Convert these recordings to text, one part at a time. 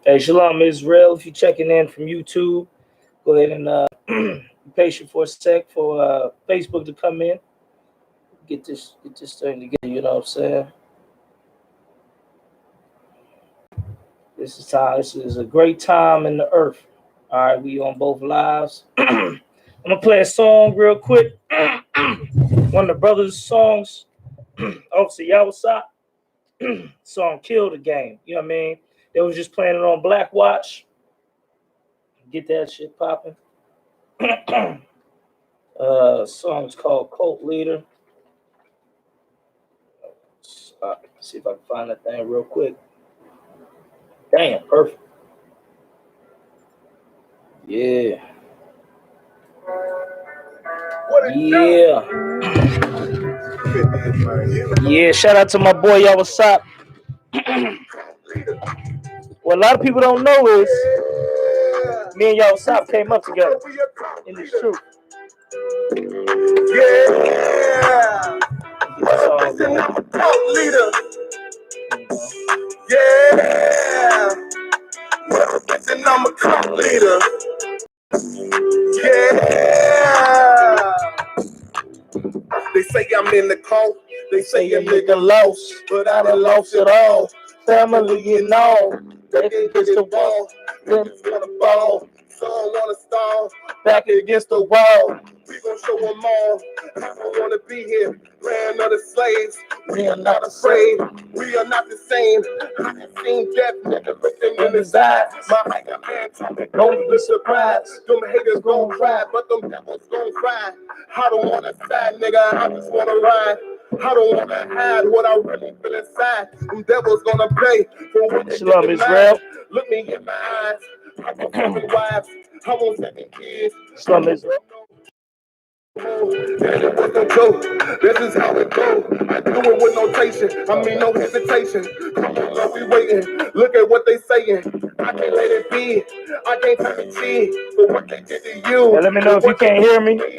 Hey, Shalom Israel. If you're checking in from YouTube, go ahead and be patient for a sec for Facebook to come in. Get this thing together, you know what I'm saying? This is a great time in the earth. All right, we on both lives. I'm gonna play a song real quick. One of the brothers' songs, Officer Yawasop, song Kill the Game. You know what I mean? They was just playing it on Black Watch. Get that shit popping. Song's called Cult Leader. See if I can find that thing real quick. Damn, perfect. Yeah. Yeah. Yeah, shout out to my boy Yawasop. What a lot of people don't know is me and Yawasop came up together in this truth. Yeah. Leader. Yeah. And I'm a cult leader. Yeah. They say I'm in the cult. They say a nigga lost, but I done lost it all. Family, you know, they against the wall. Them wanna ball, some wanna stall. Back against the wall. We gon' show them all. I don't wanna be here. Land of the slaves. We are not afraid. We are not the same. I have seen death, nigga, looking in his eyes. My hiker man told me, don't be surprised. Them haters gon' cry, but them devils gon' cry. I don't wanna die, nigga. I just wanna ride. I don't wanna hide what I really feel inside. Them devils gonna pay for what they Shalom, Israel. Look me in my eyes. I want 7 wives. I want 7 kids. Shalom, Israel. And it was no joke. This is how it goes. I do it with notation. I mean no hesitation. Come on, love, we waiting. Look at what they saying. I can't let it be. I can't turn the cheek for what they did to you. Let me know if you can't hear me. They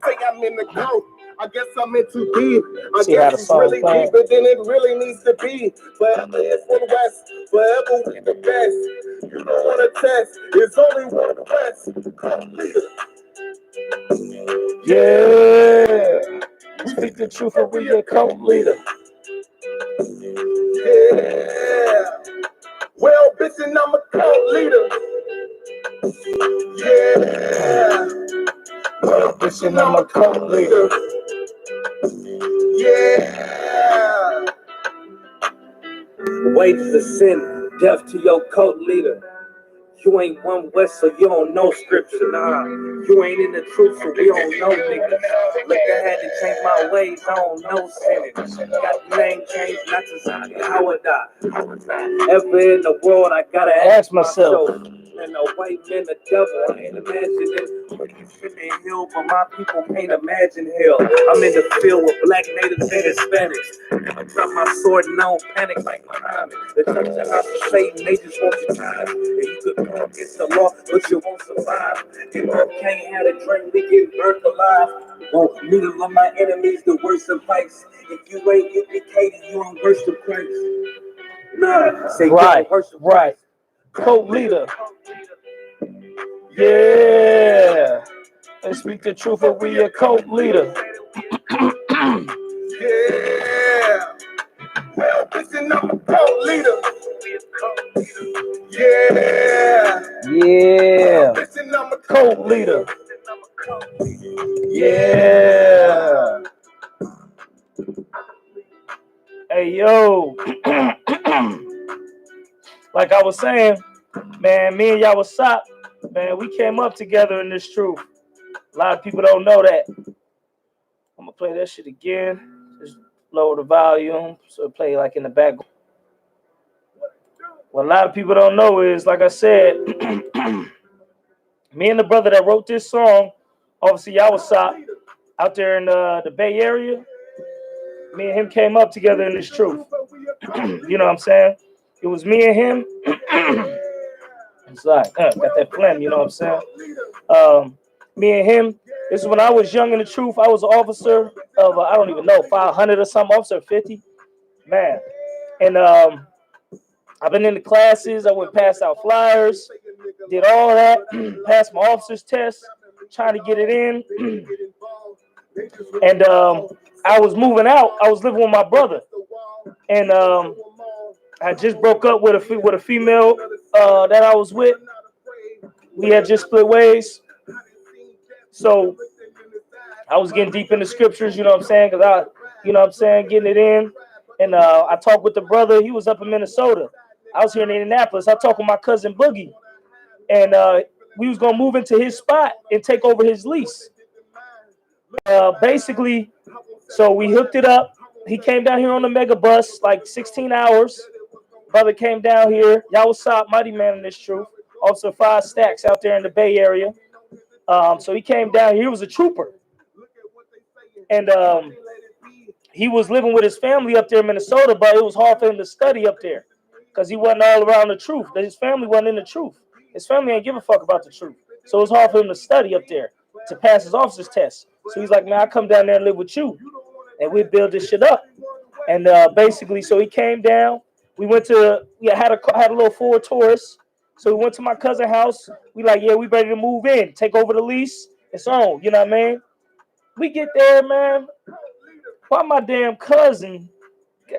say I'm in the go. I guess I'm in too deep. I guess it's really deeper than it really needs to be. Forever is for the West. Forever we the best. You don't want to test. It's only one West. Come leader. Yeah. We speak the truth and we your cult leader. Yeah. Well, bitch, and I'm a cult leader. Yeah. Well, bitch, and I'm a cult leader. Yeah. Wages of sin, death to your cult leader. You ain't one West, so you don't know scripture, nah. You ain't in the truth, so we don't know niggas. Look, I had to change my ways, I don't know sinning. Got the name changed, not to say how would I? Ever in the world, I gotta ask myself. And the white man, the devil, I ain't imagining. In hell, but my people can't imagine hell. I'm in the field with black natives and Hispanics. I drop my sword and I don't panic like Muhammad. The church of house of Satan, they just want your time. And you could come against the law, but you won't survive. And you can't have a drink, we get burnt alive. Want me to love my enemies, the worst advice. If you ain't educated, you don't worship Christ. Nah, say right, right. Cult leader. Yeah. And speak the truth, and we a cult leader. Yeah. Well, listen, I'm a cult leader. Yeah. Yeah. Listen, I'm a cult leader. Yeah. Hey, yo. Like I was saying, man, me and Yawasop, man, we came up together in this truth. A lot of people don't know that. I'm gonna play that shit again. Just lower the volume so it play like in the background. What a lot of people don't know is, like I said, me and the brother that wrote this song, obviously Yawasop, out there in the Bay Area, me and him came up together in this truth. You know what I'm saying? It was me and him. It's like, got that phlegm, you know what I'm saying? Me and him, this is when I was young in the truth. I was an officer of, I don't even know, 500 or something, officer 50. Man. And I've been in the classes. I went passed out flyers, did all that, passed my officer's test, trying to get it in. And I was moving out. I was living with my brother, and I just broke up with a female that I was with. We had just split ways, so I was getting deep in the scriptures. You know what I'm saying? Cause getting it in. And I talked with the brother. He was up in Minnesota. I was here in Indianapolis. I talked with my cousin Boogie, and we was gonna move into his spot and take over his lease. Basically, so we hooked it up. He came down here on the mega bus, like 16 hours. Brother came down here. Y'all was up, mighty man in this truth. Also 5 stacks out there in the Bay Area. So he came down here. He was a trooper. And he was living with his family up there in Minnesota, but it was hard for him to study up there because he wasn't all around the truth. His family wasn't in the truth. His family ain't give a fuck about the truth. So it was hard for him to study up there to pass his officer's test. So he's like, man, I come down there and live with you, and we build this shit up. And basically, so he came down. We went to, had a little Ford Taurus. So we went to my cousin's house. We like, yeah, we ready to move in, take over the lease. It's on, you know what I mean? We get there, man. Why my damn cousin,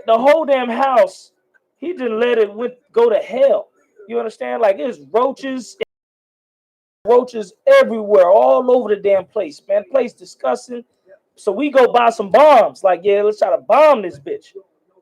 the whole damn house, he didn't let it go to hell. You understand? Like, there's roaches everywhere, all over the damn place, man. Place disgusting. So we go buy some bombs. Like, yeah, let's try to bomb this bitch.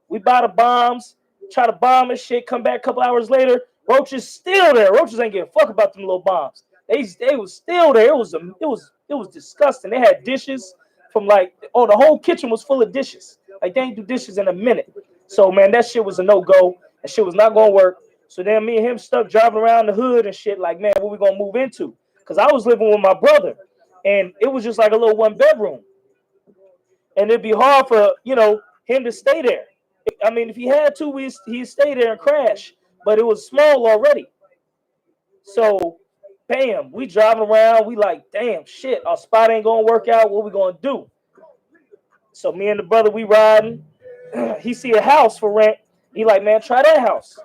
We buy the bombs, try to bomb this shit, come back a couple hours later, roaches still there. Roaches ain't give a fuck about them little bombs. They was still there. It was disgusting. They had dishes from the whole kitchen was full of dishes. Like, they ain't do dishes in a minute. So, man, that shit was a no-go. That shit was not gonna work. So then me and him stuck driving around the hood and shit like, man, what we gonna move into? Because I was living with my brother, and it was just like a little 1-bedroom. And it'd be hard for, him to stay there. I mean, if he had to, he'd stay there and crash. But it was small already. So, bam, we driving around. We like, damn, shit, our spot ain't gonna work out. What we gonna do? So me and the brother, we riding. He see a house for rent. He like, man, try that house.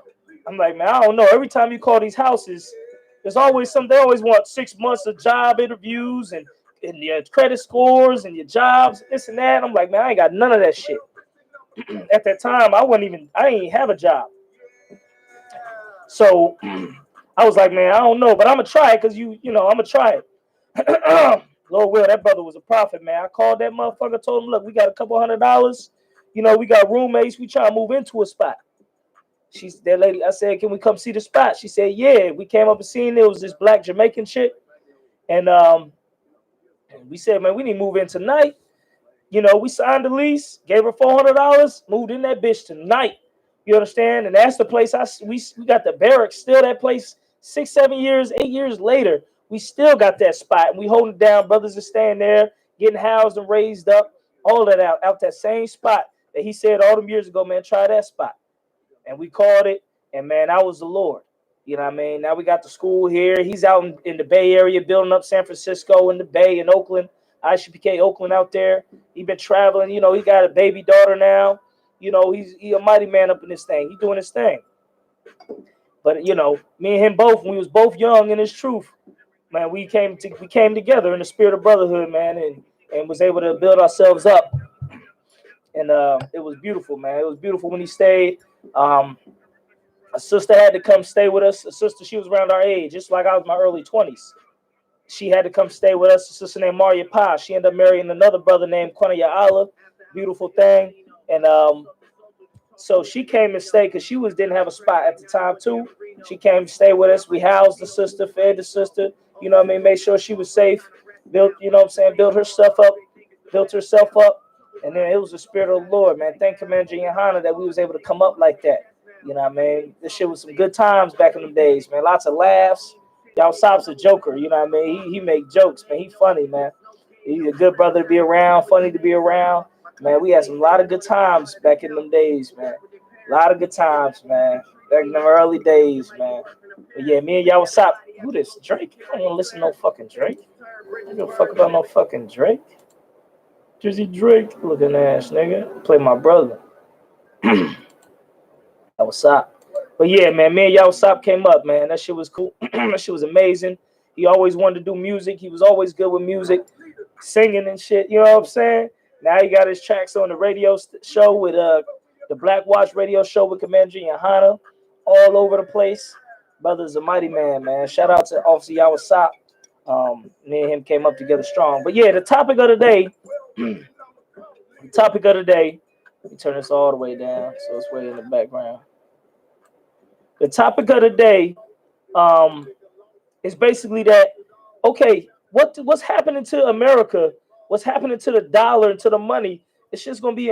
I'm like, man, I don't know. Every time you call these houses, there's always something. They always want 6 months of job interviews and your credit scores and your jobs, this and that. I'm like, man, I ain't got none of that shit. At that time, I didn't even have a job. So I was like, man, I don't know, but I'm gonna try it because I'm gonna try it. Lord will, that brother was a prophet, man. I called that motherfucker, told him, look, we got a couple $100. We got roommates. We try to move into a spot. That lady, I said, can we come see the spot? She said, yeah. We came up and seen it was this black Jamaican chick. And we said, man, we need to move in tonight. We signed the lease, gave her $400, moved in that bitch tonight. You understand? And that's the place we got the barracks, still that place 6, 7 years, 8 years later. We still got that spot, and we holding it down. Brothers are staying there, getting housed and raised up, all that out that same spot that he said all them years ago, man, try that spot. And we called it, and man, that was the Lord. You know what I mean? Now we got the school here. He's out in the Bay Area, building up San Francisco in the Bay in Oakland, I.S.U.P.K. Oakland out there. He been traveling. He got a baby daughter now. He's a mighty man up in this thing. He doing his thing. But me and him both, when we was both young in his truth, man, we came together in the spirit of brotherhood, man, and was able to build ourselves up. And it was beautiful, man. It was beautiful when he stayed. A sister had to come stay with us. A sister, she was around our age, just like I was in my early 20s. She had to come stay with us. A sister named Maria Pa. She ended up marrying another brother named GEN.YAHANNA. Beautiful thing. And so she came and stayed because she didn't have a spot at the time too. She came to stay with us. We housed the sister, fed the sister. Made sure she was safe. Built, built her stuff up, built herself up. And then it was the spirit of the Lord, man. Thank Commander GEN.YAHANNA that we was able to come up like that. This shit was some good times back in the days, man. Lots of laughs. I.S.U.P.K's a joker, He make jokes, man. He funny, man. He's a good brother to be around, funny to be around. Man, we had a lot of good times back in them days, man. A lot of good times, man. Back in the early days, man. But yeah, me and I.S.U.P.K. Who this? Drake? I don't want to listen to no fucking Drake. I don't give a fuck about no fucking Drake. Drizzy Drake looking ass, nigga. Play my brother. I.S.U.P.K. But yeah, man, me and I.S.U.P.K came up, man. That shit was cool. That shit was amazing. He always wanted to do music. He was always good with music, singing and shit. You know what I'm saying? Now he got his tracks on the radio show with the Black Watch radio show with Commander GEN.YAHANNA, all over the place. Brother's a mighty man, man. Shout out to Officer I.S.U.P.K. Me and him came up together strong. But yeah, the topic of the day, let me turn this all the way down so it's way in the background. The topic of the day is basically that, okay, what's happening to America, what's happening to the dollar and to the money, it's just gonna be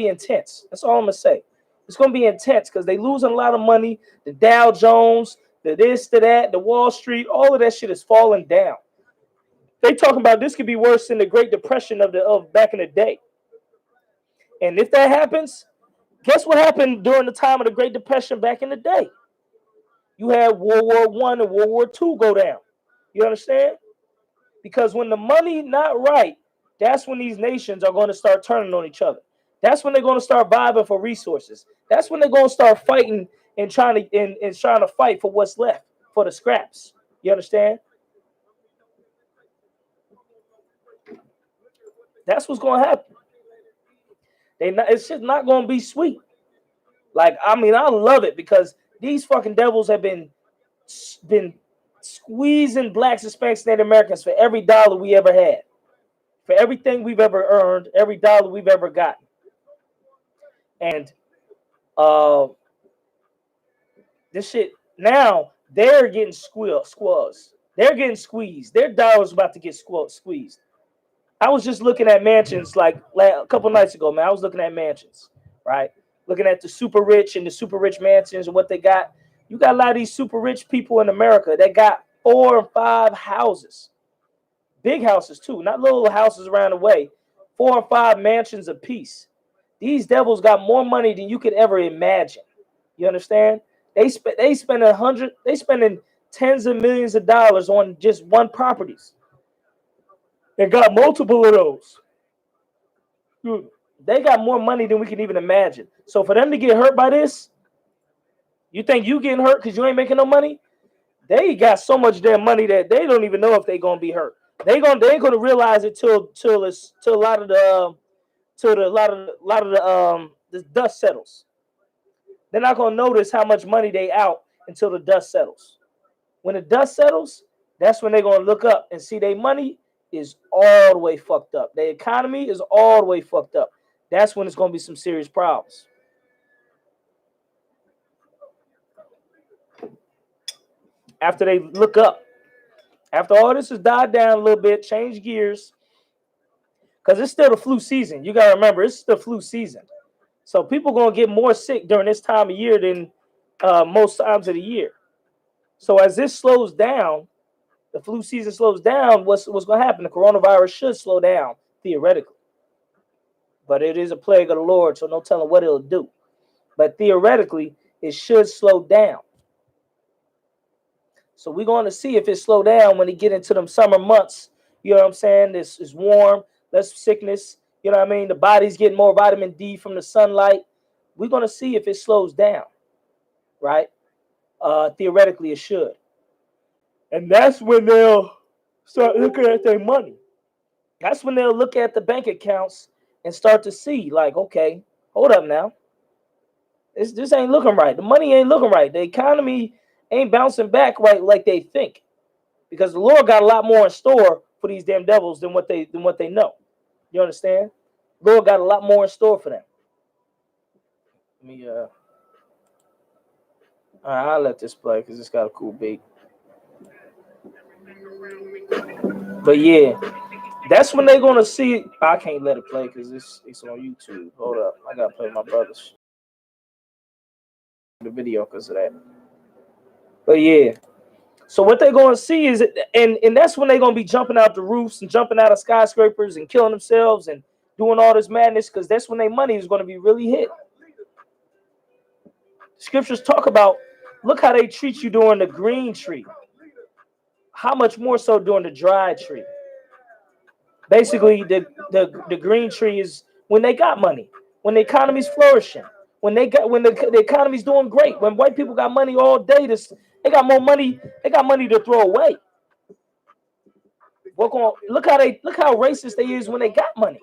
intense. That's all I'm gonna say. It's gonna be intense because they losing a lot of money. The Dow Jones, the this, the that, the Wall Street, all of that shit is falling down. They talking about this could be worse than the Great Depression of back in the day. And if that happens, guess what happened during the time of the Great Depression back in the day? You had World War I and World War II go down. You understand? Because when the money not right, that's when these nations are going to start turning on each other. That's when they're going to start vibing for resources. That's when they're going to start fighting and trying to fight for what's left, for the scraps. You understand? That's what's going to happen. It's just not going to be sweet. Like, I mean, I love it because these fucking devils have been squeezing blacks, Hispanics, Native Americans for every dollar we ever had, for everything we've ever earned, every dollar we've ever gotten. And this shit, now they're getting squeezed. They're getting squeezed. Their dollar's about to get squeezed. I was just looking at mansions like a couple nights ago, man. I was looking at mansions, right? Looking at the super rich and the super rich mansions and what they got. You got a lot of these super rich people in America that got 4 or 5 houses. Big houses too, not little houses around the way. 4 or 5 mansions apiece. These devils got more money than you could ever imagine. You understand? They spending tens of millions of dollars on just one properties. They got multiple of those. They got more money than we can even imagine. So for them to get hurt by this, you think you getting hurt because you ain't making no money? They got so much damn money that they don't even know if they gonna be hurt. They ain't gonna realize it till a lot of the dust settles. They're not gonna notice how much money they out until the dust settles. When the dust settles, that's when they're gonna look up and see their money is all the way fucked up. The economy is all the way fucked up. That's when it's gonna be some serious problems. After they look up, after all this has died down a little bit, change gears, because it's still the flu season. You gotta remember, it's the flu season. So people gonna get more sick during this time of year than most times of the year. So as this slows down, the flu season slows down, what's gonna happen? The coronavirus should slow down, theoretically. But it is a plague of the Lord, so no telling what it'll do. But theoretically, it should slow down. So we're going to see if it slow down when it get into them summer months. You know what I'm saying? It's warm, less sickness. You know what I mean? The body's getting more vitamin D from the sunlight. We're going to see if it slows down, right? Theoretically, it should. And that's when they'll start looking at their money. That's when they'll look at the bank accounts and start to see, like, okay, hold up now. This ain't looking right. The money ain't looking right. The economy ain't bouncing back right like they think, because the Lord got a lot more in store for these damn devils than what they know. You understand? The Lord got a lot more in store for them. Let me all right, I'll let this play because it's got a cool beat. But yeah, that's when they're gonna see. I can't let it play because it's on YouTube. Hold up, I gotta play my brother's the video because of that. But yeah, so what they're gonna see is, and that's when they're gonna be jumping out the roofs and jumping out of skyscrapers and killing themselves and doing all this madness, because that's when their money is gonna be really hit. Scriptures talk about, look how they treat you during the green tree. How much more so during the dry tree? Basically, the green tree is when they got money, when the economy's flourishing, when the economy's doing great, when white people got money all day, they got more money. They got money to throw away. Look how racist they is when they got money.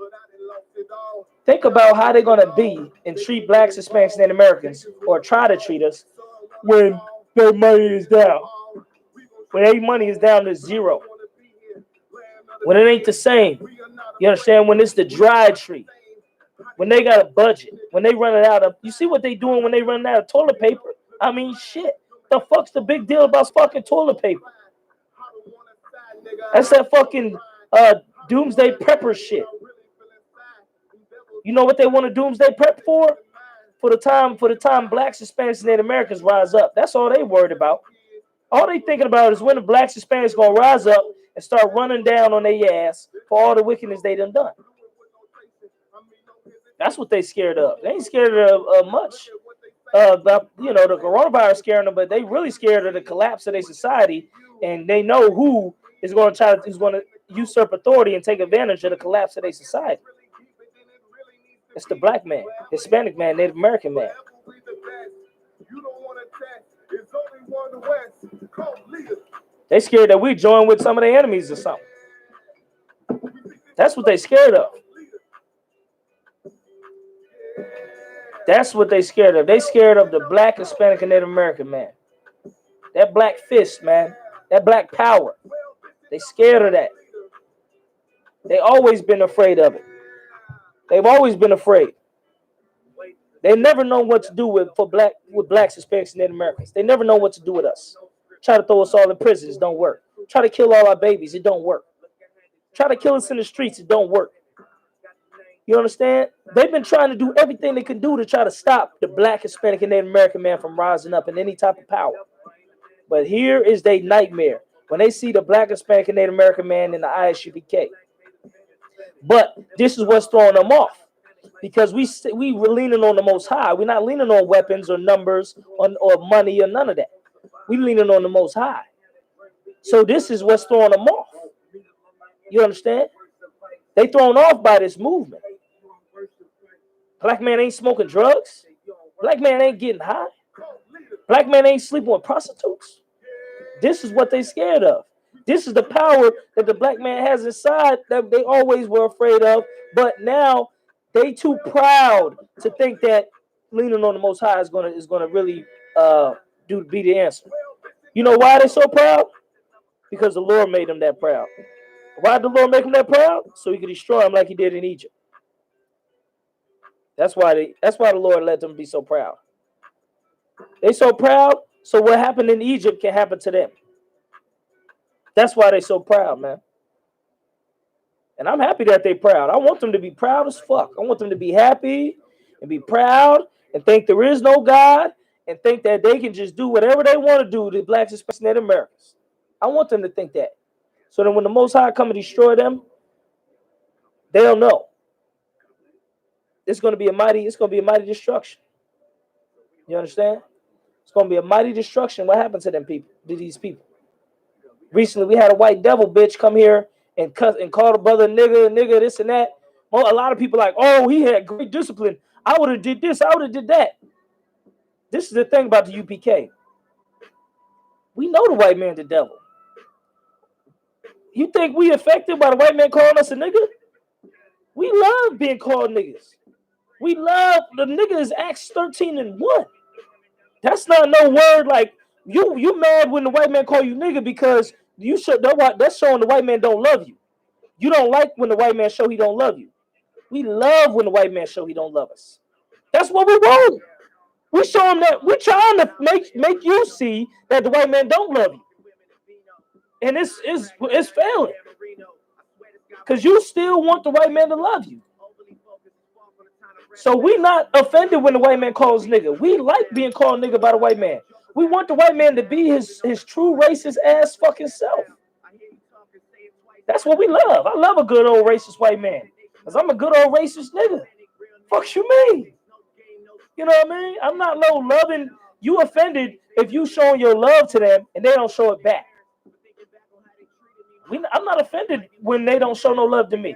Think about how they're gonna be and treat blacks, Hispanics, and Native Americans, or try to treat us when their money is down. When their money is down to zero. When it ain't the same. You understand? When it's the dry tree. When they got a budget. When they run it out of, you see what they doing when they run out of toilet paper? I mean, shit. The fuck's the big deal about fucking toilet paper? That's that fucking doomsday prepper shit. You know what they want to doomsday prep for? For the time blacks, Hispanics, and Native Americans rise up. That's all they worried about. All they thinking about is when the blacks, Hispanics gonna rise up and start running down on their ass for all the wickedness they done. That's what they scared of. They ain't scared of much. The coronavirus scaring them, but they really scared of the collapse of their society, and they know who's going to usurp authority and take advantage of the collapse of their society. It's the black man, Hispanic man, Native American man. They scared that we join with some of their enemies or something. That's what they scared of. That's what they scared of. They scared of the black, Hispanic, and Native American man. That black fist, man. That black power. They scared of that. They always been afraid of it. They've always been afraid. They never know what to do with blacks, Hispanics, and Native Americans. They never know what to do with us. Try to throw us all in prisons, don't work. Try to kill all our babies, it don't work. Try to kill us in the streets, it don't work. You understand? They've been trying to do everything they can do to try to stop the black, Hispanic, and Native American man from rising up in any type of power. But here is their nightmare when they see the black, Hispanic, and Native American man in the I.S.U.P.K. But this is what's throwing them off, because we were leaning on the Most High. We're not leaning on weapons or numbers or money or none of that. We're leaning on the Most High. So this is what's throwing them off. You understand? They thrown off by this movement. Black man ain't smoking drugs. Black man ain't getting high. Black man ain't sleeping with prostitutes. This is what they scared of. This is the power that the black man has inside that they always were afraid of. But now they too proud to think that leaning on the Most High is gonna really be the answer. You know why they're so proud? Because the Lord made them that proud. Why did the Lord make them that proud? So he could destroy them like he did in Egypt. That's why the Lord let them be so proud. They so proud, so what happened in Egypt can happen to them. That's why they so proud, man. And I'm happy that they proud. I want them to be proud as fuck. I want them to be happy and be proud and think there is no God and think that they can just do whatever they want to do to blacks, Hispanics, and Native Americans. I want them to think that. So that when the Most High come and destroy them, they'll know. It's gonna be a mighty destruction. You understand? It's gonna be a mighty destruction. What happened to them people? To these people? Recently, we had a white devil bitch come here and call the brother nigga, this and that. Well, a lot of people like, oh, he had great discipline. I would have did this. I would have did that. This is the thing about the UPK. We know the white man the devil. You think we affected by the white man calling us a nigga? We love being called niggas. We love the nigga is Acts 13:1. That's not no word like you mad when the white man call you nigga because you should know what that's showing the white man don't love you. You don't like when the white man show he don't love you. We love when the white man show he don't love us. That's what we want. We show him that we're trying to make you see that the white man don't love you. And it's failing. Because you still want the white man to love you. So we not offended when the white man calls nigga. We like being called nigga by the white man. We want the white man to be his true racist ass fucking self. That's what we love. I love a good old racist white man. Because I'm a good old racist nigga. Fuck you mean? You know what I mean? I'm not no loving. You offended if you showing your love to them and they don't show it back. I'm not offended when they don't show no love to me.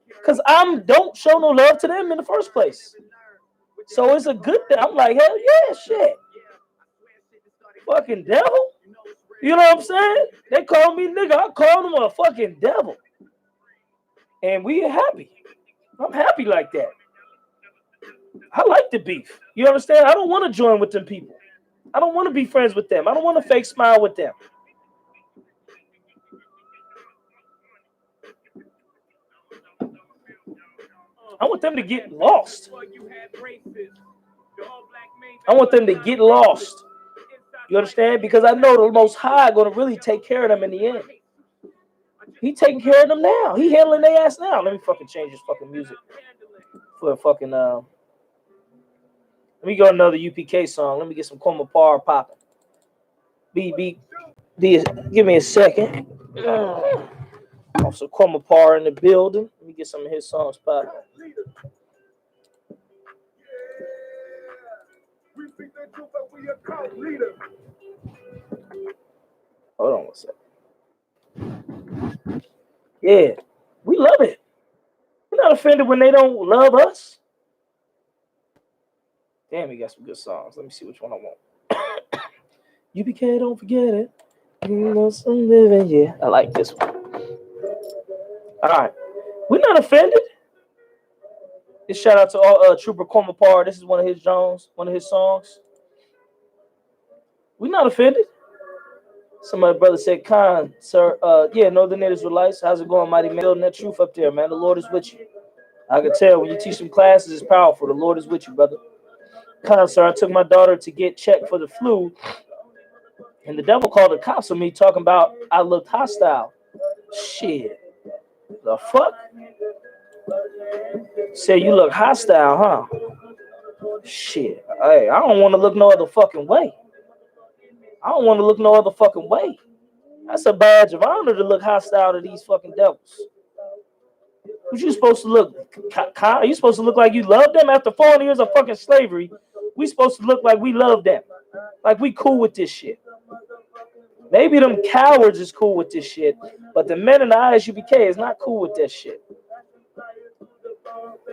Because I don't show no love to them in the first place. So it's a good thing. I'm like, hell yeah, shit. Fucking devil. You know what I'm saying? They call me nigga. I call them a fucking devil. And we happy. I'm happy like that. I like the beef. You understand? I don't want to join with them people. I don't want to be friends with them. I don't want to fake smile with them. I want them to get lost. I want them to get lost. You understand? Because I know the Most High going to really take care of them in the end. He taking care of them now. He handling their ass now. Let me fucking change this fucking music for a fucking let me go another UPK song. Let me get some Coma Power popping. Give me a second. Also, Coma Power in the building. Let me get some of his songs popping. Hold on one second. Yeah, we love it. We're not offended when they don't love us. Damn, we got some good songs. Let me see which one I want. UPK, don't forget it. You know some living, yeah. I like this one. All right, we're not offended. This shout out to all Trooper Coma Power. This is one of his songs. We're not offended. Some of my brothers said, Khan, sir, yeah, Northern Israelites. How's it going, mighty man? Building that truth up there, man. The Lord is with you. I can tell when you teach some classes, it's powerful. The Lord is with you, brother. Khan, sir, I took my daughter to get checked for the flu, and the devil called the cops on me talking about I looked hostile. Shit. The fuck? Say you look hostile, huh? Shit. Hey, I don't want to look no other fucking way. That's a badge of honor to look hostile to these fucking devils. What you supposed to look? Are you supposed to look like you love them after 400 years of fucking slavery? We supposed to look like we love them, like we cool with this shit. Maybe them cowards is cool with this shit, but the men in the I.S.U.P.K is not cool with that shit.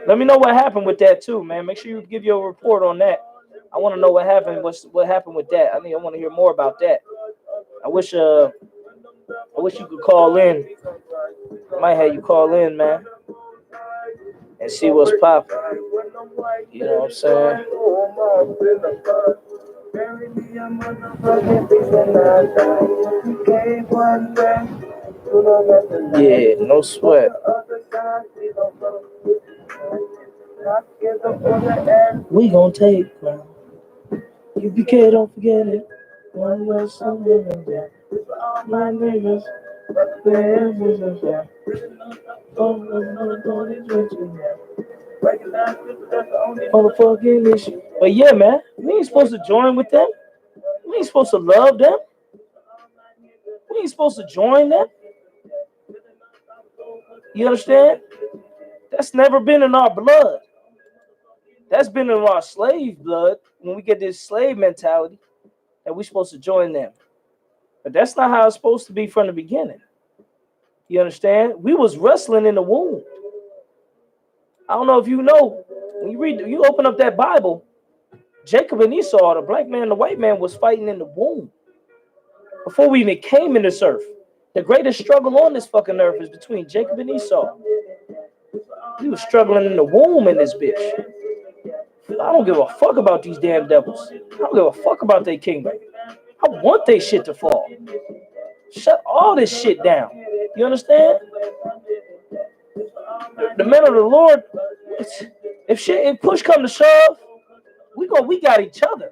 Let me know what happened with that too, man. Make sure you give your report on that. I want to know what happened. What happened with that? I want to hear more about that. I wish you could call in. I might have you call in, man, and see what's popping. You know what I'm saying? Yeah, no sweat. We gonna take ground. UPK, don't forget it. One less something like that. My niggas. Motherfucking issue. But yeah, man, we ain't supposed to join with them. We ain't supposed to love them. We ain't supposed to join them. You understand? That's never been in our blood. That's been in our slave blood when we get this slave mentality that we're supposed to join them. But that's not how it's supposed to be from the beginning. You understand? We was wrestling in the womb. I don't know if you know, when you open up that Bible, Jacob and Esau, the black man and the white man, was fighting in the womb. Before we even came in this earth. The greatest struggle on this fucking earth is between Jacob and Esau. We was struggling in the womb in this bitch. I don't give a fuck about these damn devils. I don't give a fuck about their kingdom. I want their shit to fall. Shut all this shit down. You understand? The men of the Lord, if push come to shove, we got each other.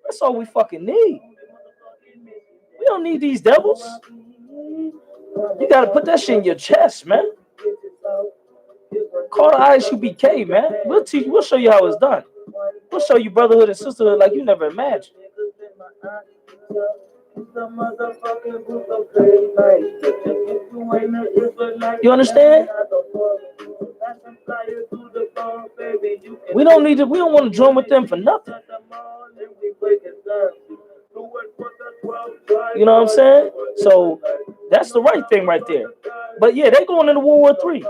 That's all we fucking need. We don't need these devils. You gotta put that shit in your chest, man. Call the I.S.U.P.K, man. We'll teach. We'll show you how it's done. We'll show you brotherhood and sisterhood like you never imagined. You understand? We don't need to. We don't want to join with them for nothing. You know what I'm saying? So that's the right thing right there. But yeah, they're going into World War III.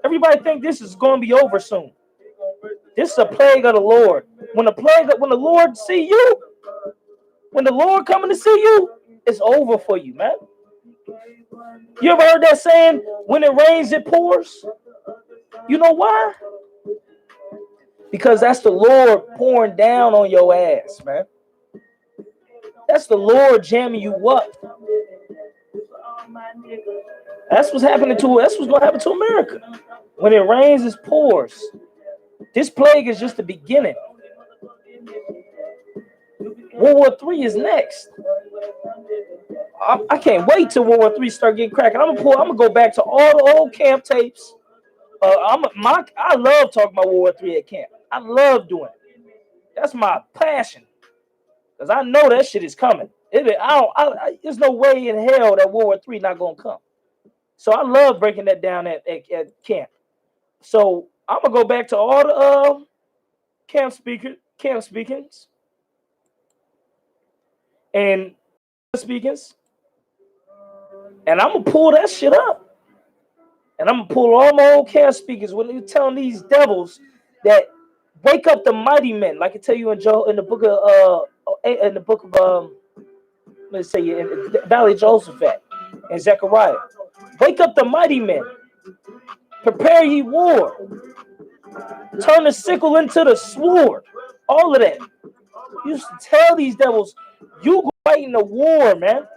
Everybody think this is going to be over soon. This is a plague of the Lord. When the Lord see you, when the Lord coming to see you, it's over for you, man. You ever heard that saying, when it rains, it pours? You know why? Because that's the Lord pouring down on your ass, man. That's the Lord jamming you up. That's what's happening to us. That's what's gonna happen to America. When it rains, it pours. This plague is just the beginning. World War III is next. I can't wait till World War III start getting cracking. I'm gonna go back to all the old camp tapes. I love talking about World War III at camp. I love doing it. That's my passion. Because I know that shit is coming. There's no way in hell that World War III not gonna come. So I love breaking that down at camp. So I'm gonna go back to all the camp speakings, and speakings, and I'm gonna pull that shit up. And I'm gonna pull all my old camp speakers when they're telling these devils that wake up the mighty men, like I tell you in the book of let's say in the Valley of Jehoshaphat and Zechariah. Wake up the mighty men. Prepare ye war. Turn the sickle into the sword. All of that. You used to tell these devils, you fighting the war, man.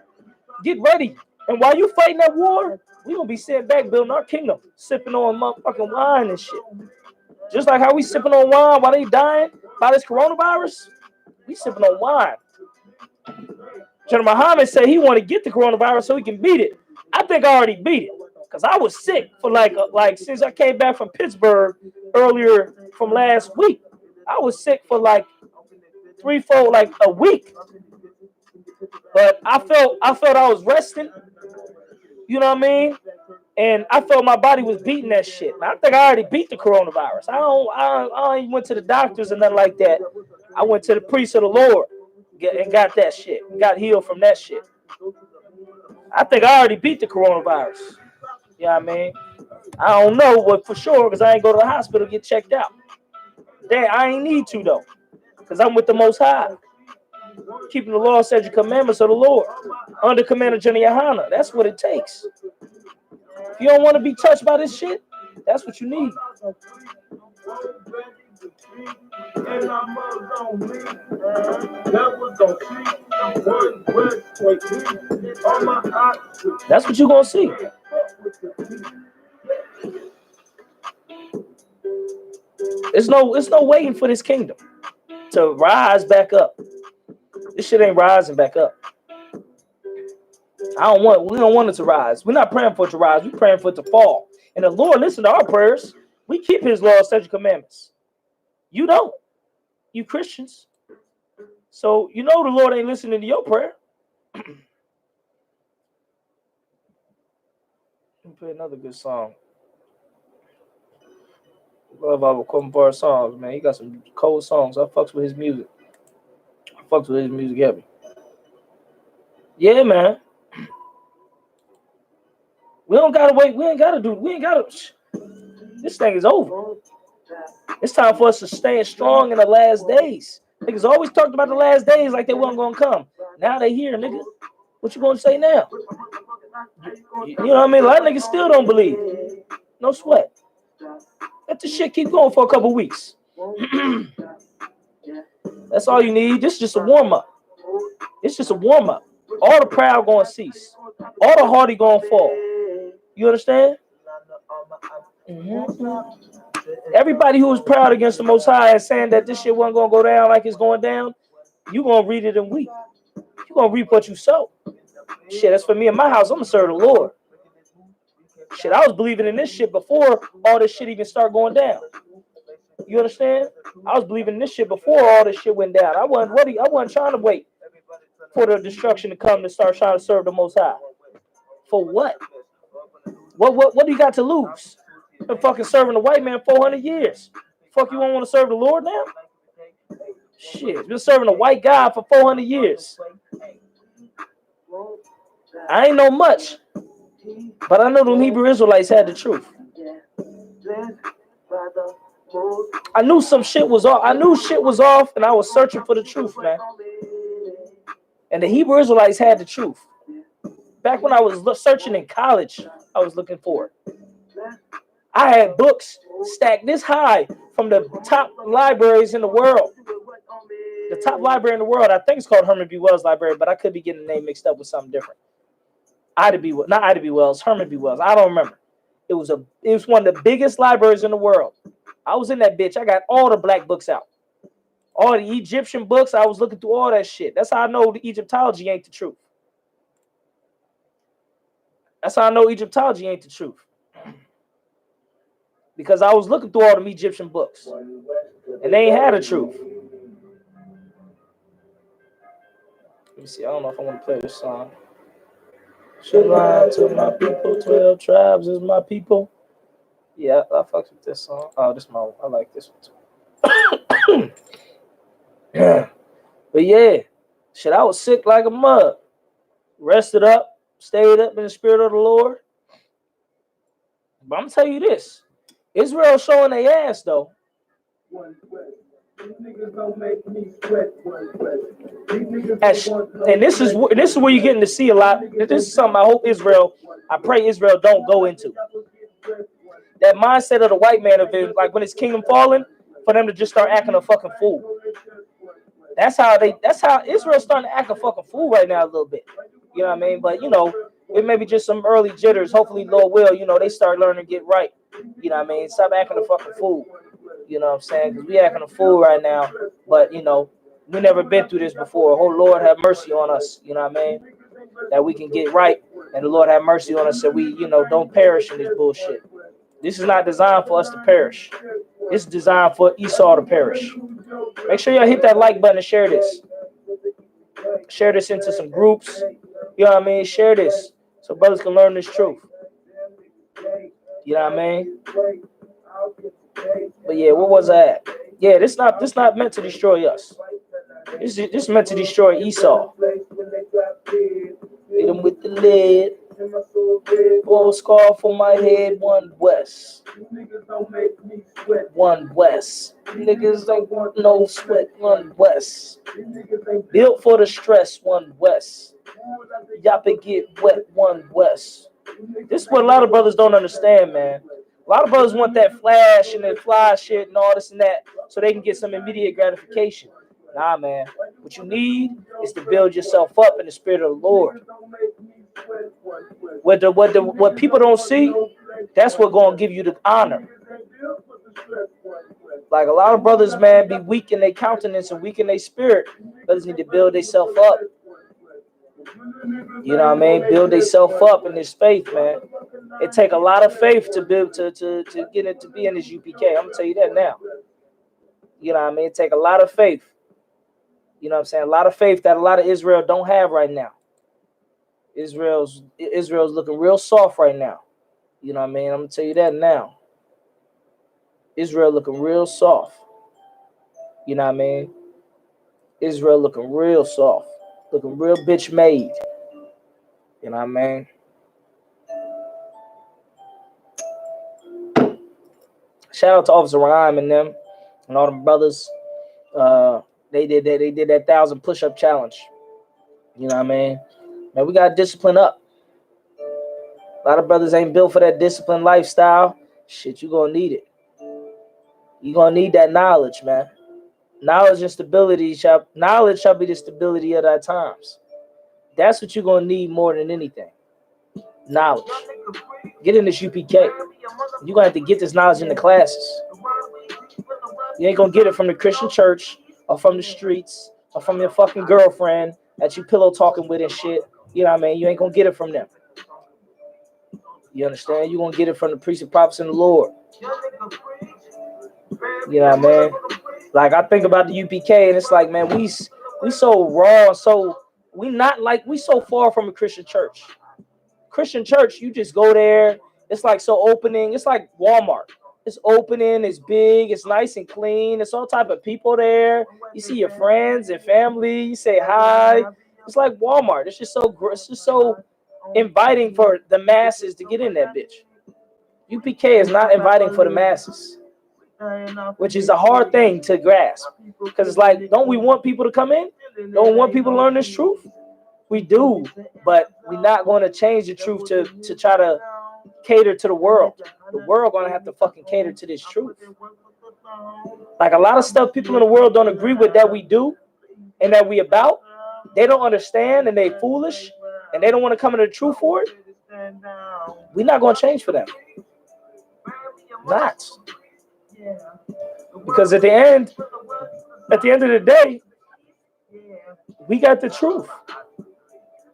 Get ready. And while you fighting that war, we gonna be sitting back building our kingdom, sipping on motherfucking wine and shit. Just like how we sipping on wine while they dying by this coronavirus, we sipping on wine. General Muhammad said he want to get the coronavirus so he can beat it. I think I already beat it because I was sick for like since I came back from Pittsburgh earlier from last week. I was sick for like 3-4 like a week, but I felt I was resting. You know what I mean? And I felt my body was beating that shit. And I think I already beat the coronavirus. I don't even went to the doctors and nothing like that. I went to the priest of the Lord and got that shit. Got healed from that shit. I think I already beat the coronavirus. You know what I mean? I don't know what for sure because I ain't go to the hospital to get checked out. Damn, I ain't need to though. Because I'm with the Most High. Keeping the law, statutes, commandments of the Lord. Under Commander GEN.YAHANNA. That's what it takes. If you don't want to be touched by this shit, that's what you need. That's what you're gonna see. It's no waiting for this kingdom to rise back up. This shit ain't rising back up. We don't want it to rise. We're not praying for it to rise. We're praying for it to fall. And the Lord listen to our prayers. We keep his laws, statutes, commandments. You don't. You Christians. So you know the Lord ain't listening to your prayer. Let me play another good song. Love our Quentin Bar songs, man. He got some cold songs. I fucks with his music. I fucks with his music heavy. Yeah, man. We don't gotta wait. We ain't gotta. This thing is over. It's time for us to stand strong in the last days. Niggas always talked about the last days like they wasn't gonna come. Now they here, nigga. What you gonna say now? You know what I mean? A lot of niggas still don't believe. No sweat. Let the shit keep going for a couple weeks. That's all you need. This is just a warm up. It's just a warm up. All the proud gonna cease. All the haughty gonna fall. You understand? Everybody who was proud against the Most High and saying that this shit wasn't gonna go down like it's going down, you gonna read it and weep. You gonna reap what you sow. Shit, that's for me in my house. I'm gonna serve the Lord. Shit, I was believing in this shit before all this shit even started going down. You understand? I was believing in this shit before all this shit went down. I wasn't ready. I wasn't trying to wait for the destruction to come to start trying to serve the Most High. For what? What do you got to lose? Been fucking serving the white man 400 years. Fuck, you won't want to serve the Lord now? Shit, been serving a white guy for 400 years. I ain't know much, but I know them Hebrew Israelites had the truth. I knew some shit was off. I knew shit was off, and I was searching for the truth, man. And the Hebrew Israelites had the truth. Back when I was searching in college, I was looking for it. I had books stacked this high from the top libraries in the world. The top library in the world, I think it's called Herman B. Wells Library, but I could be getting the name mixed up with something different. Not Ida B. Wells, Herman B. Wells. I don't remember. It was one of the biggest libraries in the world. I was in that bitch. I got all the black books out. All the Egyptian books, I was looking through all that shit. That's how I know the Egyptology ain't the truth. That's how I know Egyptology ain't the truth. Because I was looking through all them Egyptian books. And they ain't had the truth. Let me see. I don't know if I want to play this song. Shalom to my people. 12 tribes is my people. Yeah, I fucks with this song. Oh, I like this one too. Yeah. But yeah, shit, I was sick like a mug. Rested up, stayed up in the spirit of the Lord. But I'm gonna tell you this: Israel showing their ass though. And this is where you're getting to see a lot. This is something I hope I pray Israel don't go into. That mindset of the white man of it, like when his kingdom falling, for them to just start acting a fucking fool. That's how Israel's starting to act a fucking fool right now a little bit. You know what I mean? But it may be just some early jitters. Hopefully, Lord will, they start learning to get right. You know what I mean? Stop acting a fucking fool. You know what I'm saying? Because we acting a fool right now. But, we never been through this before. Oh, Lord, have mercy on us. You know what I mean? That we can get right. And the Lord have mercy on us so we, don't perish in this bullshit. This is not designed for us to perish. It's designed for Esau to perish. Make sure y'all hit that like button and share this. Share this into some groups. You know what I mean? Share this so brothers can learn this truth. You know what I mean? But yeah, what was that? Yeah, this not meant to destroy us. This is meant to destroy Esau. Hit him with the lead. One scar for my head, one west. One west. Niggas don't want no sweat, one west. Built for the stress, one west. Y'all get wet, one west. This is what a lot of brothers don't understand, man. A lot of brothers want that flash and that fly shit and all this and that so they can get some immediate gratification. Nah, man. What you need is to build yourself up in the spirit of the Lord. What people don't see, that's what gonna give you the honor. Like a lot of brothers, man, be weak in their countenance and weak in their spirit. Brothers need to build themselves up. You know what I mean? Build themselves up in this faith, man. It take a lot of faith to build to get it to be in this UPK. I'm gonna tell you that now. You know what I mean? It take a lot of faith. You know what I'm saying? A lot of faith that a lot of Israel don't have right now. Israel's looking real soft right now. You know what I mean? I'm gonna tell you that now. Israel looking real soft. You know what I mean? Israel looking real soft. Looking real bitch made. You know what I mean? Shout out to Officer Rhyme and them and all them brothers. They did that 1,000 push-up challenge. You know what I mean? Man, we got discipline up. A lot of brothers ain't built for that disciplined lifestyle. Shit, you gonna need it. You gonna need that knowledge, man. Knowledge and stability knowledge shall be the stability of our times. That's what you're gonna need more than anything. Knowledge. Get in this UPK. You're gonna have to get this knowledge in the classes. You ain't gonna get it from the Christian church or from the streets or from your fucking girlfriend that you pillow talking with and shit. You know what I mean? You ain't gonna get it from them. You understand? You're gonna get it from the priests and prophets and the Lord. You know what I mean? Like I think about the UPK and it's like, man, we so raw, so we so far from a Christian church. Christian church, you just go there. It's like so opening. It's like Walmart. It's opening. It's big. It's nice and clean. It's all type of people there. You see your friends and family. You say hi. It's like Walmart. It's just so inviting for the masses to get in that bitch. UPK is not inviting for the masses. which is a hard thing to grasp. Because it's like, don't we want people to come in? Don't we want people to learn this truth? We do, but we're not going to change the truth to try to cater to the world. The world going to have to fucking cater to this truth. Like a lot of stuff people in the world don't agree with that we do and that we about. They don't understand and they foolish and they don't want to come into the truth for it. We're not going to change for them. Not. Because at the end of the day, we got the truth.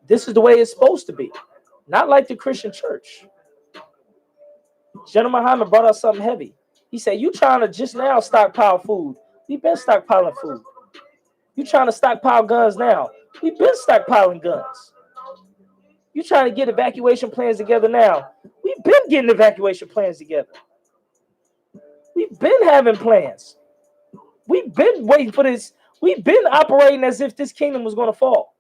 This is the way it's supposed to be. Not like the Christian church. GEN.YAHANNA brought out something heavy. He said, you trying to just now stockpile food. We've been stockpiling food. You trying to stockpile guns now. We've been stockpiling guns. You trying to get evacuation plans together now. We've been getting evacuation plans together. We've been having plans. We've been waiting for this. We've been operating as if this kingdom was going to fall.